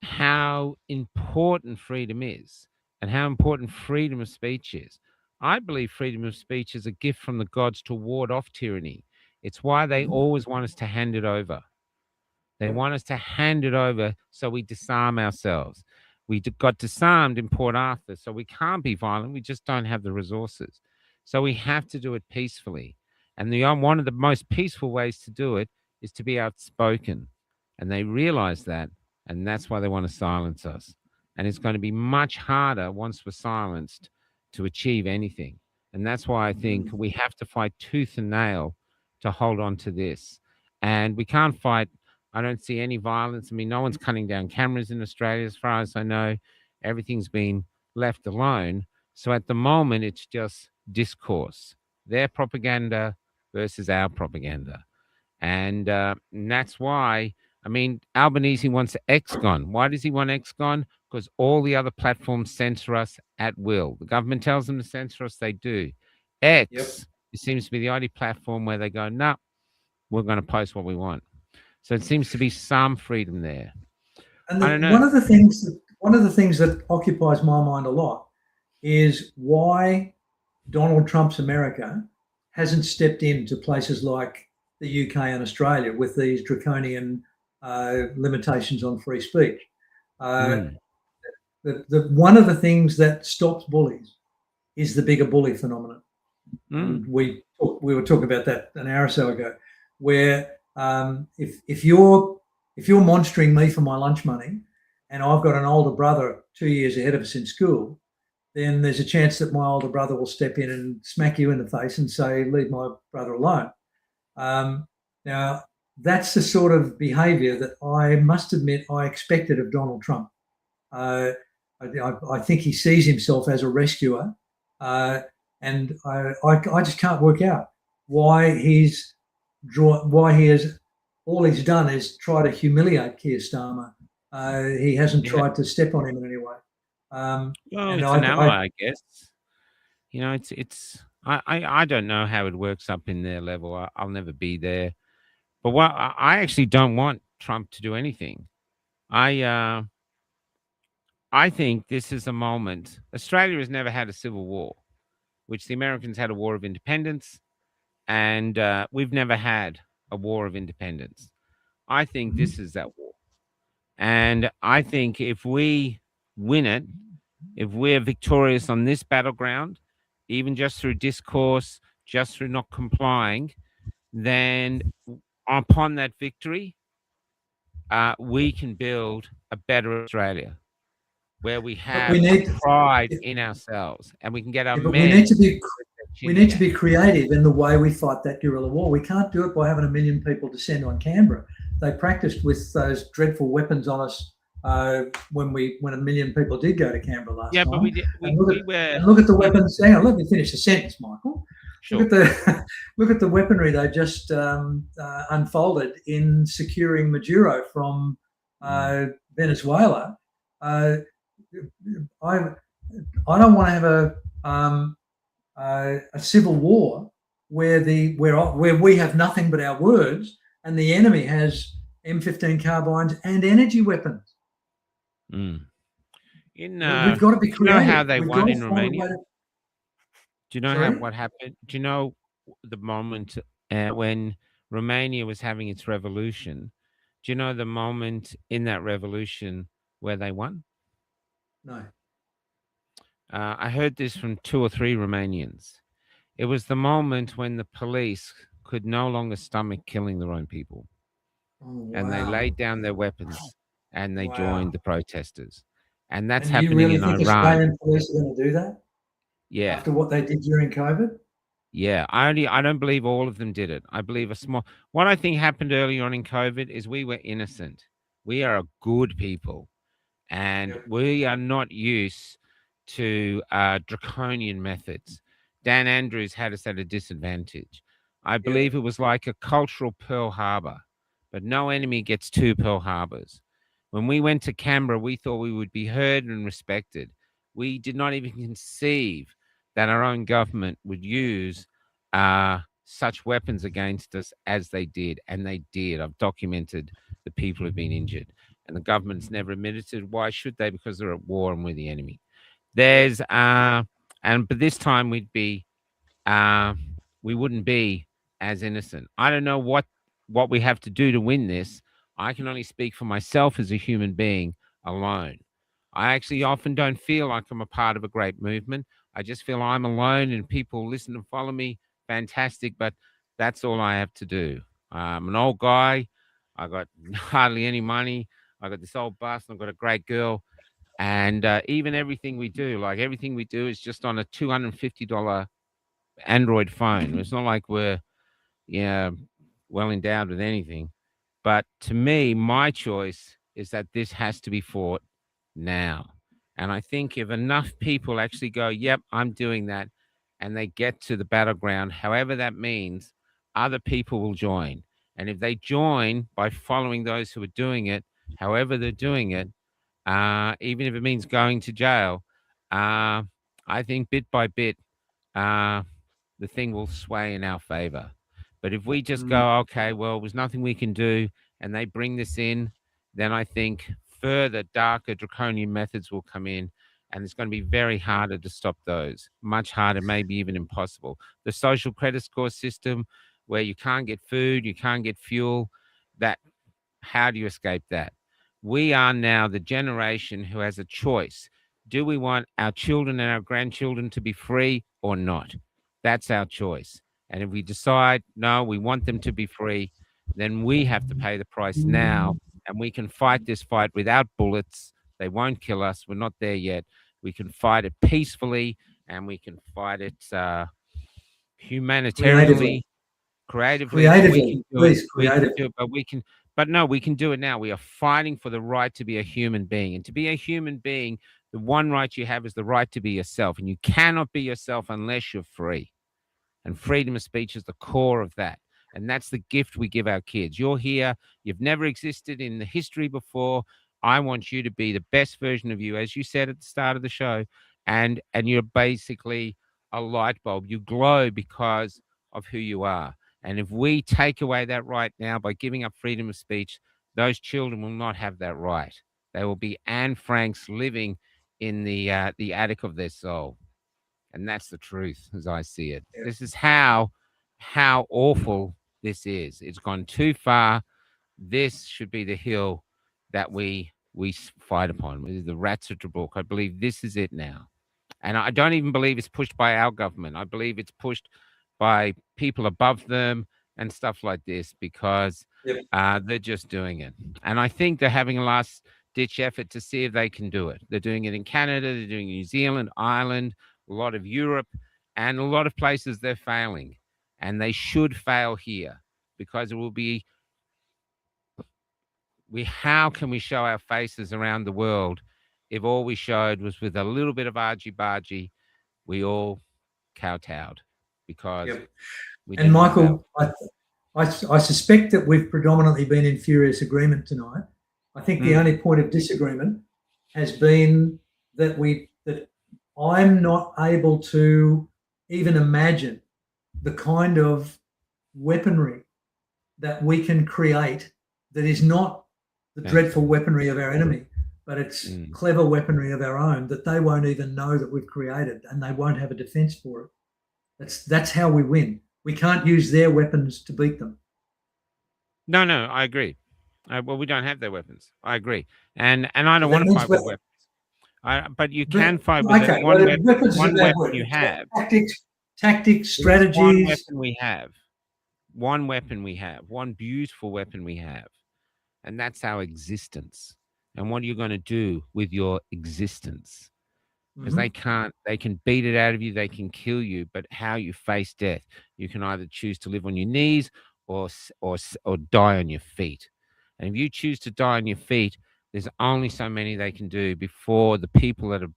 how important freedom is and how important freedom of speech is. I believe freedom of speech is a gift from the gods to ward off tyranny. It's why they always want us to hand it over. They want us to hand it over so we disarm ourselves. We got disarmed in Port Arthur, so we can't be violent. We just don't have the resources. So we have to do it peacefully. And one of the most peaceful ways to do it is to be outspoken. And they realize that, and that's why they want to silence us. And it's going to be much harder once we're silenced to achieve anything. And that's why I think we have to fight tooth and nail to hold on to this. And we can't fight. I don't see any violence. I mean, no one's cutting down cameras in Australia, as far as I know. Everything's been left alone. So at the moment, it's just discourse, their propaganda versus our propaganda. And that's why, I mean, Albanese wants X gone. Why does he want X gone? Because all the other platforms censor us at will. The government tells them to censor us, they do. X, it seems to be the only platform where they go, no, we're going to post what we want. So it seems to be some freedom there. And one of the things that occupies my mind a lot is why Donald Trump's America hasn't stepped into places like the UK and Australia with these draconian limitations on free speech. One of the things that stops bullies is the bigger bully phenomenon. We were talking about that an hour or so ago, where if you're monstering me for my lunch money, and I've got an older brother 2 years ahead of us in school, then there's a chance that my older brother will step in and smack you in the face and say, "Leave my brother alone." Now, that's the sort of behaviour that I must admit I expected of Donald Trump. I think he sees himself as a rescuer, and I just can't work out why all he's done is try to humiliate Keir Starmer. He hasn't tried to step on him in any way. Well, it's an ally, I guess. You know, I don't know how it works up in their level. I'll never be there. But I actually don't want Trump to do anything. I think this is a moment. Australia has never had a civil war, which the Americans had a war of independence. and we've never had a war of independence. I think Mhm. this is that war. And I think if we win it, if we're victorious on this battleground, even just through discourse, just through not complying, then upon that victory, we can build a better Australia where we But we have a need, pride in ourselves and we can get our yeah, but we need men to be with their we chin in need to out. be creative in the way we fight that guerrilla war. We can't do it by having 1 million people descend on Canberra. They practiced with those dreadful weapons on us when 1 million people did go to Canberra last Yeah, but time. we did, And look at we were and look at the we did weapons. Hang on, let me finish the sentence, Michael. Look sure. at the look at the weaponry they just unfolded in securing Maduro from Venezuela. Uh, I I don't want to have a civil war where we have nothing but our words and the enemy has M15 carbines and energy weapons. Mm. In We've got to be do you know how creative. they We've got won to in find a way Romania? to. Do you know how Sorry. what happened? Do you know the moment when Romania was having its revolution? Do you know the moment in that revolution where they won? No. I heard this from two or three Romanians. It was the moment when the police could no longer stomach killing their own people, Oh and they laid wow. down their weapons and they joined Wow. the protesters. And that's And you happening really in think Iran. Australian police are going to do that Yeah. after what they did during COVID? Yeah, I don't believe all of them did it. I believe a small what I think happened early on in COVID is we were innocent. We are a good people and Yep. we are not used to draconian methods. Dan Andrews had us at a disadvantage. I Yep. believe it was like a cultural Pearl Harbor, but no enemy gets two Pearl Harbors. When we went to Canberra, we thought we would be heard and respected. We did not even conceive that our own government would use such weapons against us as they did. And they did. I've documented the people who've been injured. And the government's never admitted it. Why should they? Because they're at war and we're the enemy. Yep. There's but this time uh we wouldn't be as innocent. I don't know what we have to do to win this. I can only speak for myself as a human being alone. I actually often don't feel like I'm a part of a great movement. I just feel I'm alone and people listen and follow me. Fantastic, but that's all I have to do. I'm an old guy. I got hardly any money. I got this old bus. And I've got a great girl, and even everything we do, like everything we do, is just on a $250 Android phone. It's not like we're yeah well endowed with anything. But to me, my choice is that this has to be fought now. And I think if enough people actually go, yep, I'm doing that, and they get to the battleground, however that means, other people will join. And if they join by following those who are doing it, however they're doing it, even if it means going to jail, uh, I think bit by bit, uh, the thing will sway in our favor. But if we just Mm. go, okay, well, there's nothing we can do, and they bring this in, then I think further darker draconian methods will come in, and it's going to be very harder to stop those. Much harder, maybe even impossible. The social credit score system, where you can't get food, you can't get fuel, that how do you escape that? We are now the generation who has a choice. Do we want our children and our grandchildren to be free or not? That's our choice. And if we decide, no, we want them to be free, then we have to pay the price now. And we can fight this fight without bullets. They won't kill us. We're not there yet. We can fight it peacefully and we can fight it Creatively. humanitarianly, creatively, but we Creatively. can do it. Please, We can creatively. do it, but no, we can do it now. We are fighting for the right to be a human being. And to be a human being, the one right you have is the right to be yourself. And you cannot be yourself unless you're free. And freedom of speech is the core of that. And that's the gift we give our kids. You're here. You've never existed in the history before. I want you to be the best version of you, as you said at the start of the show. And you're basically a light bulb. You glow because of who you are. And if we take away that right now by giving up freedom of speech, those children will not have that right. They will be Anne Franks living in the attic of their soul. And that's the truth as I see it. Yeah. This is how how awful this is. It's gone too far. This should be the hill that we fight upon. This is the rats of Tobruk. I believe this is it now. And I don't even believe it's pushed by our government. I believe it's pushed by people above them and stuff like this because Yep. they're just doing it. And I think they're having a last ditch effort to see if they can do it. They're doing it in Canada, they're doing it in New Zealand, Ireland, a lot of Europe, and a lot of places they're failing. And they should fail here because it will be how can we show our faces around the world if all we showed was with a little bit of argy-bargy, we all kowtowed because Yep. we And didn't want Michael, I suspect that we've predominantly been in furious agreement tonight. I think the only point of disagreement has been that I'm not able to even imagine the kind of weaponry that we can create that is not the dreadful weaponry of our enemy, but it's clever weaponry of our own that they won't even know that we've created, and they won't have a defense for it. That's how we win. We can't use their weapons to beat them. No, I agree. Well, we don't have their weapons. I agree, and I don't want to fight with weapons. But you can fight with one weapon you have. Tactics, strategies. One weapon we have. One weapon we have. One beautiful weapon we have, and that's our existence. And what are you going to do with your existence? Because they can beat it out of you, they can kill you, but how you face death, you can either choose to live on your knees or die on your feet. And if you choose to die on your feet, there's only so many they can do before the people that are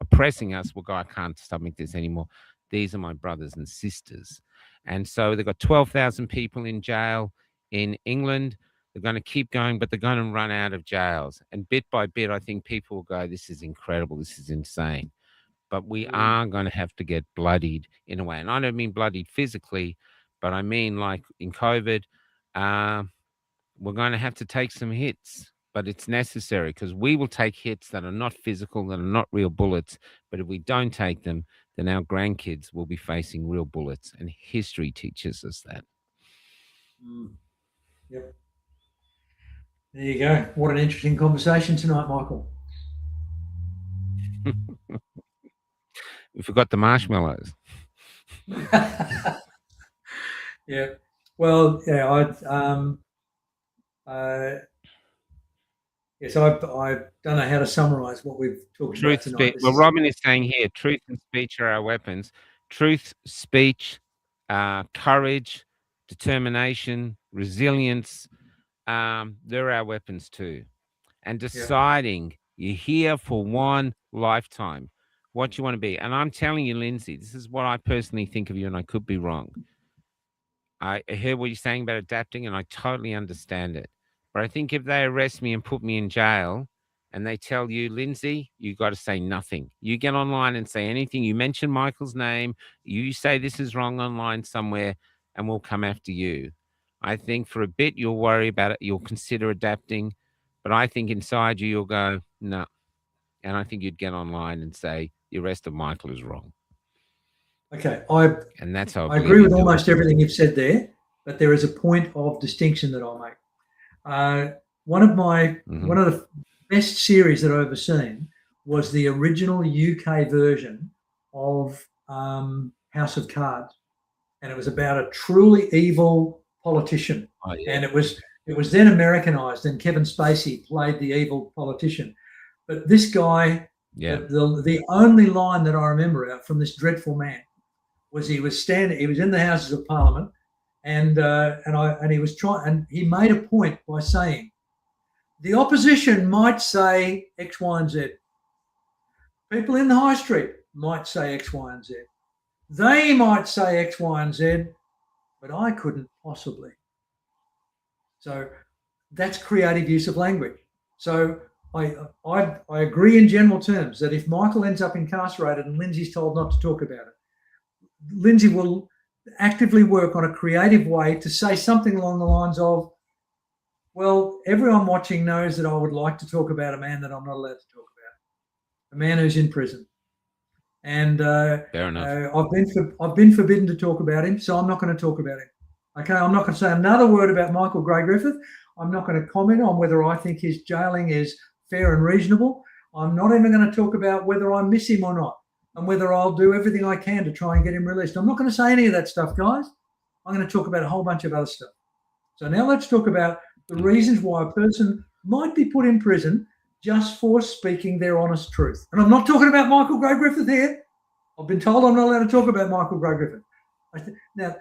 oppressing us will go, I can't stomach this anymore. These are my brothers and sisters. And so they've got 12,000 people in jail in England. They're going to keep going, but they're going to run out of jails. And bit by bit, I think people will go, this is incredible. This is insane. But we are going to have to get bloodied in a way. And I don't mean bloodied physically, but I mean like in COVID, we're going to have to take some hits. But it's necessary because we will take hits that are not physical, that are not real bullets. But if we don't take them, then our grandkids will be facing real bullets. And history teaches us that. Yep. There you go. What an interesting conversation tonight, Michael. We forgot the marshmallows. Yeah. Well, yeah, yes, I don't know how to summarize what we've talked about tonight. Well, Robin is saying here, truth and speech are our weapons. Truth, speech, courage, determination, resilience, they're our weapons too. And deciding you're here for one lifetime, what you want to be. And I'm telling you, Lindsay, this is what I personally think of you, and I could be wrong. I hear what you're saying about adapting, and I totally understand it. But I think if they arrest me and put me in jail and they tell you, Lindsay, you got to say nothing. You get online and say anything. You mention Michael's name. You say this is wrong online somewhere, and we'll come after you. I think for a bit you'll worry about it. You'll consider adapting. But I think inside you, you'll go, no. And I think you'd get online and say, the arrest of Michael is wrong. Okay. And that's how I agree with almost everything you've said there, but there is a point of distinction that I'll make. One of the best series that I've ever seen was the original UK version of House of Cards. And it was about a truly evil politician. Oh, yeah. And it was then Americanized, and Kevin Spacey played the evil politician. But this guy, the only line that I remember from this dreadful man was he was in the Houses of Parliament, and he made a point by saying, the opposition might say X, Y, and Z. People in the high street might say X, Y, and Z. They might say X, Y, and Z, but I couldn't possibly. So that's creative use of language. So I agree in general terms that if Michael ends up incarcerated and Lindsay's told not to talk about it, Lindsay will actively work on a creative way to say something along the lines of, well, everyone watching knows that I would like to talk about a man that I'm not allowed to talk about, a man who's in prison. And Fair enough. I've been forbidden to talk about him, so I'm not going to talk about him. Okay, I'm not going to say another word about Michael Gray Griffith. I'm not going to comment on whether I think his jailing is fair and reasonable. I'm not even going to talk about whether I miss him or not, and whether I'll do everything I can to try and get him released. I'm not going to say any of that stuff, guys. I'm going to talk about a whole bunch of other stuff. So now let's talk about the reasons why a person might be put in prison just for speaking their honest truth. And I'm not talking about Michael Gray Griffith here. I've been told I'm not allowed to talk about Michael Gray Griffith. Now,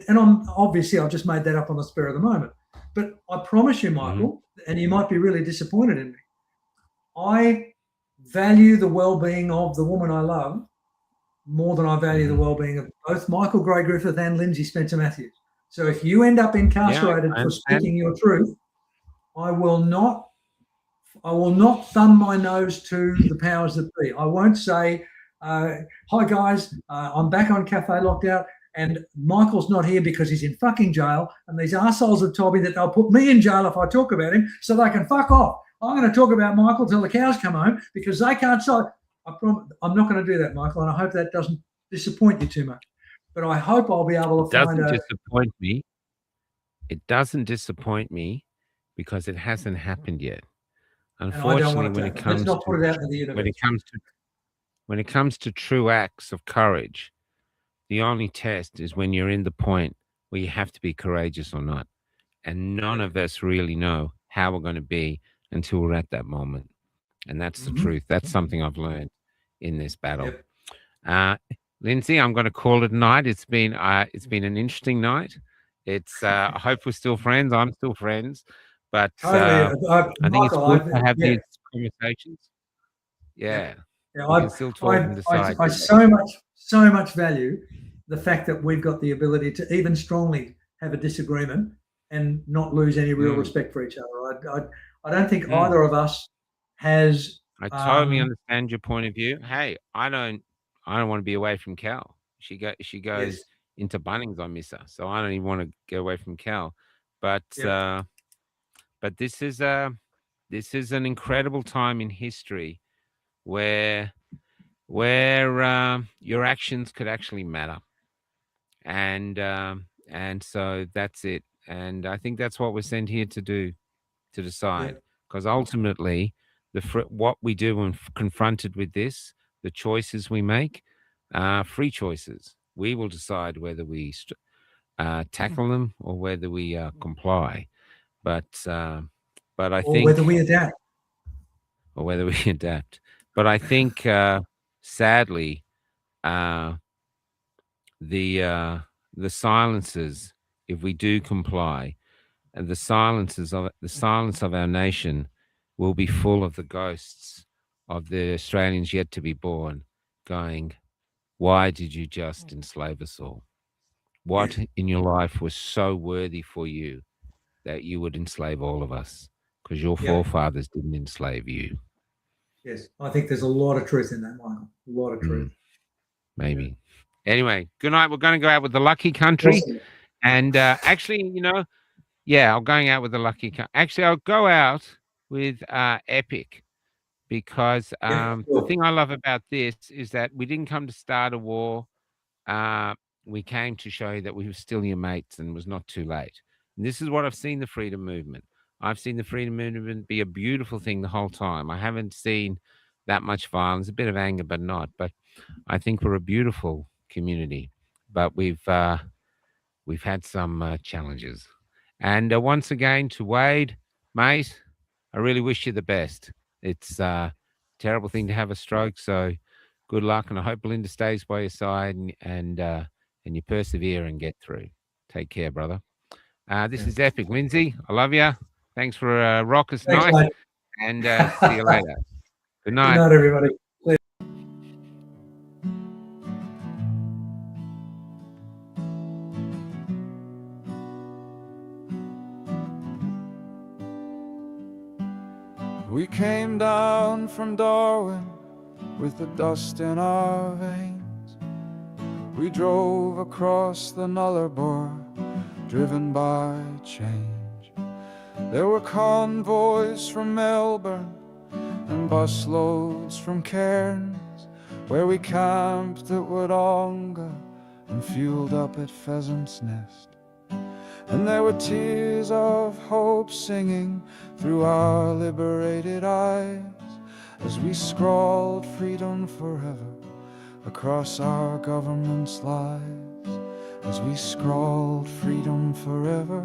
and I've just made that up on the spur of the moment. But I promise you, Michael, and you might be really disappointed in me, I value the well-being of the woman I love more than I value the well-being of both Michael Gray Griffith and Lindsay Spencer Matthews. So if you end up incarcerated for speaking your truth, I will not thumb my nose to the powers that be. I won't say, hi guys, I'm back on Cafe Lockout and Michael's not here because he's in fucking jail and these assholes have told me that they'll put me in jail if I talk about him so they can fuck off. I'm going to talk about Michael till the cows come home because they can't solve. I'm not going to do that, Michael, and I hope that doesn't disappoint you too much. But I hope I'll be able to find a... disappoint me. It doesn't disappoint me because it hasn't happened yet. Unfortunately, when it comes to true acts of courage, the only test is when you're in the point where you have to be courageous or not. And none of us really know how we're going to be until we're at that moment. And that's the truth. That's something I've learned in this battle. Lindsay, I'm going to call it a night. It's been an interesting night. I hope we're still friends. I'm still friends. But I think it's good to have these conversations. I so much value the fact that we've got the ability to even strongly have a disagreement and not lose any real respect for each other. I don't think either of us has. I totally understand your point of view. Hey, I don't want to be away from Cal. She goes into Bunnings. I miss her, so I don't even want to get away from Cal. But this is an incredible time in history where your actions could actually matter, and so that's it. And I think that's what we're sent here to do, to decide, because ultimately what we do when confronted with this, the choices we make, free choices. We will decide whether we tackle them or whether we comply. But I think whether we adapt. But I think sadly, the silences, if we do comply, and the silence of our nation will be full of the ghosts of the Australians yet to be born, going, why did you just enslave us all? What in your life was so worthy for you that you would enslave all of us? Because your forefathers didn't enslave you. Yes, I think there's a lot of truth in that, Michael. A lot of truth. Maybe. Anyway, good night. We're going to go out with the lucky country. Awesome. And actually, I'm going out with the lucky country. Actually, I'll go out with Epic, because the thing I love about this is that we didn't come to start a war. We came to show you that we were still your mates and it was not too late. And this is what I've seen the freedom movement. I've seen the freedom movement be a beautiful thing the whole time. I haven't seen that much violence, a bit of anger, but not. But I think we're a beautiful community. But we've had some challenges. And once again, to Wade, mate, I really wish you the best. It's a terrible thing to have a stroke, so good luck. And I hope Belinda stays by your side and you persevere and get through. Take care, brother. This is Epic. Lindsay, I love you. Thanks for a raucous night. Mate. And see you later. Good night. Good night, everybody. We came down from Darwin with the dust in our veins. We drove across the Nullarbor, driven by change. There were convoys from Melbourne and busloads from Cairns, where we camped at Wodonga and fueled up at Pheasant's Nest. And there were tears of hope singing through our liberated eyes as we scrawled freedom forever across our government's lives, as we scrawled freedom forever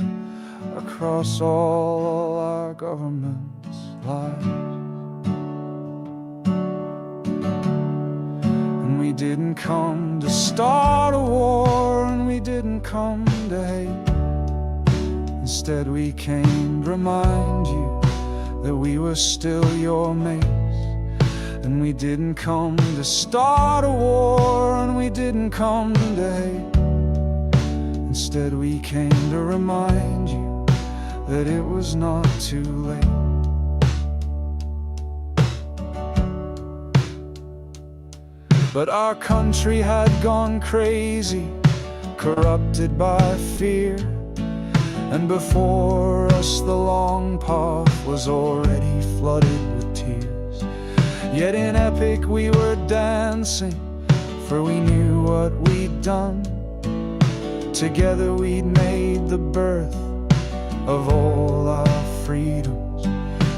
across all our government's lives. And we didn't come to start a war, and we didn't come to hate. Instead we came to remind you that we were still your mates. And we didn't come to start a war, and we didn't come to hate. Instead we came to remind you that it was not too late. But our country had gone crazy, corrupted by fear. And before us the long path was already flooded with tears. Yet in epic we were dancing, for we knew what we'd done. Together we'd made the birth of all our freedoms.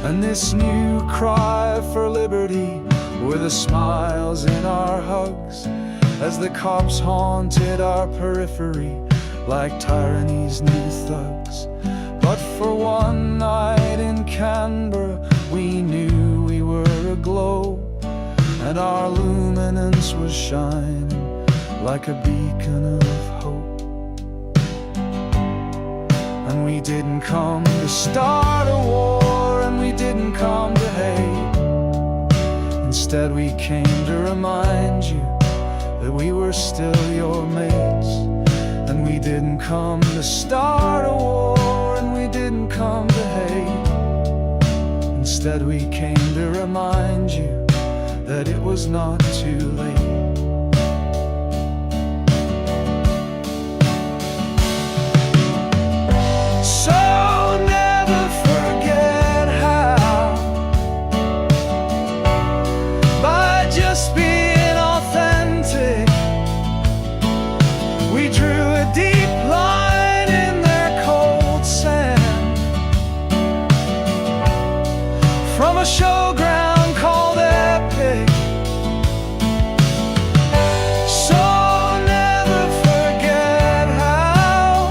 And this new cry for liberty were the smiles in our hugs, as the cops haunted our periphery like tyranny's new thugs. But for one night in Canberra we knew we were aglow, and our luminance was shining like a beacon of hope. And we didn't come to start a war, and we didn't come to hate. Instead we came to remind you that we were still your mates. And we didn't come to start a war, and we didn't come to hate. Instead we came to remind you that it was not too late. So never forget how, by just being authentic, we drew a deep line in their cold sand, from a showground called epic. So never forget how,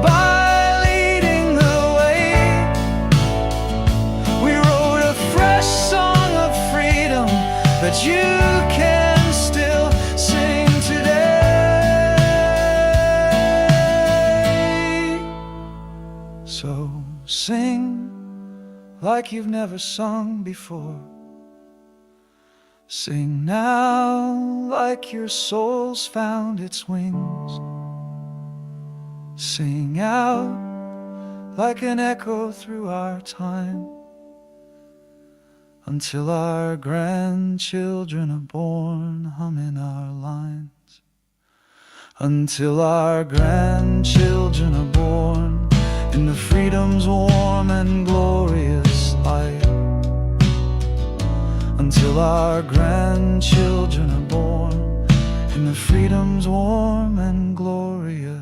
by leading the way, we wrote a fresh song of freedom that you can still sing today. So sing like you've never sung before. Sing now like your soul's found its wings. Sing out like an echo through our time, until our grandchildren are born humming our lines. Until our grandchildren are born in the freedom's warm and glorious light. Until our grandchildren are born in the freedom's warm and glorious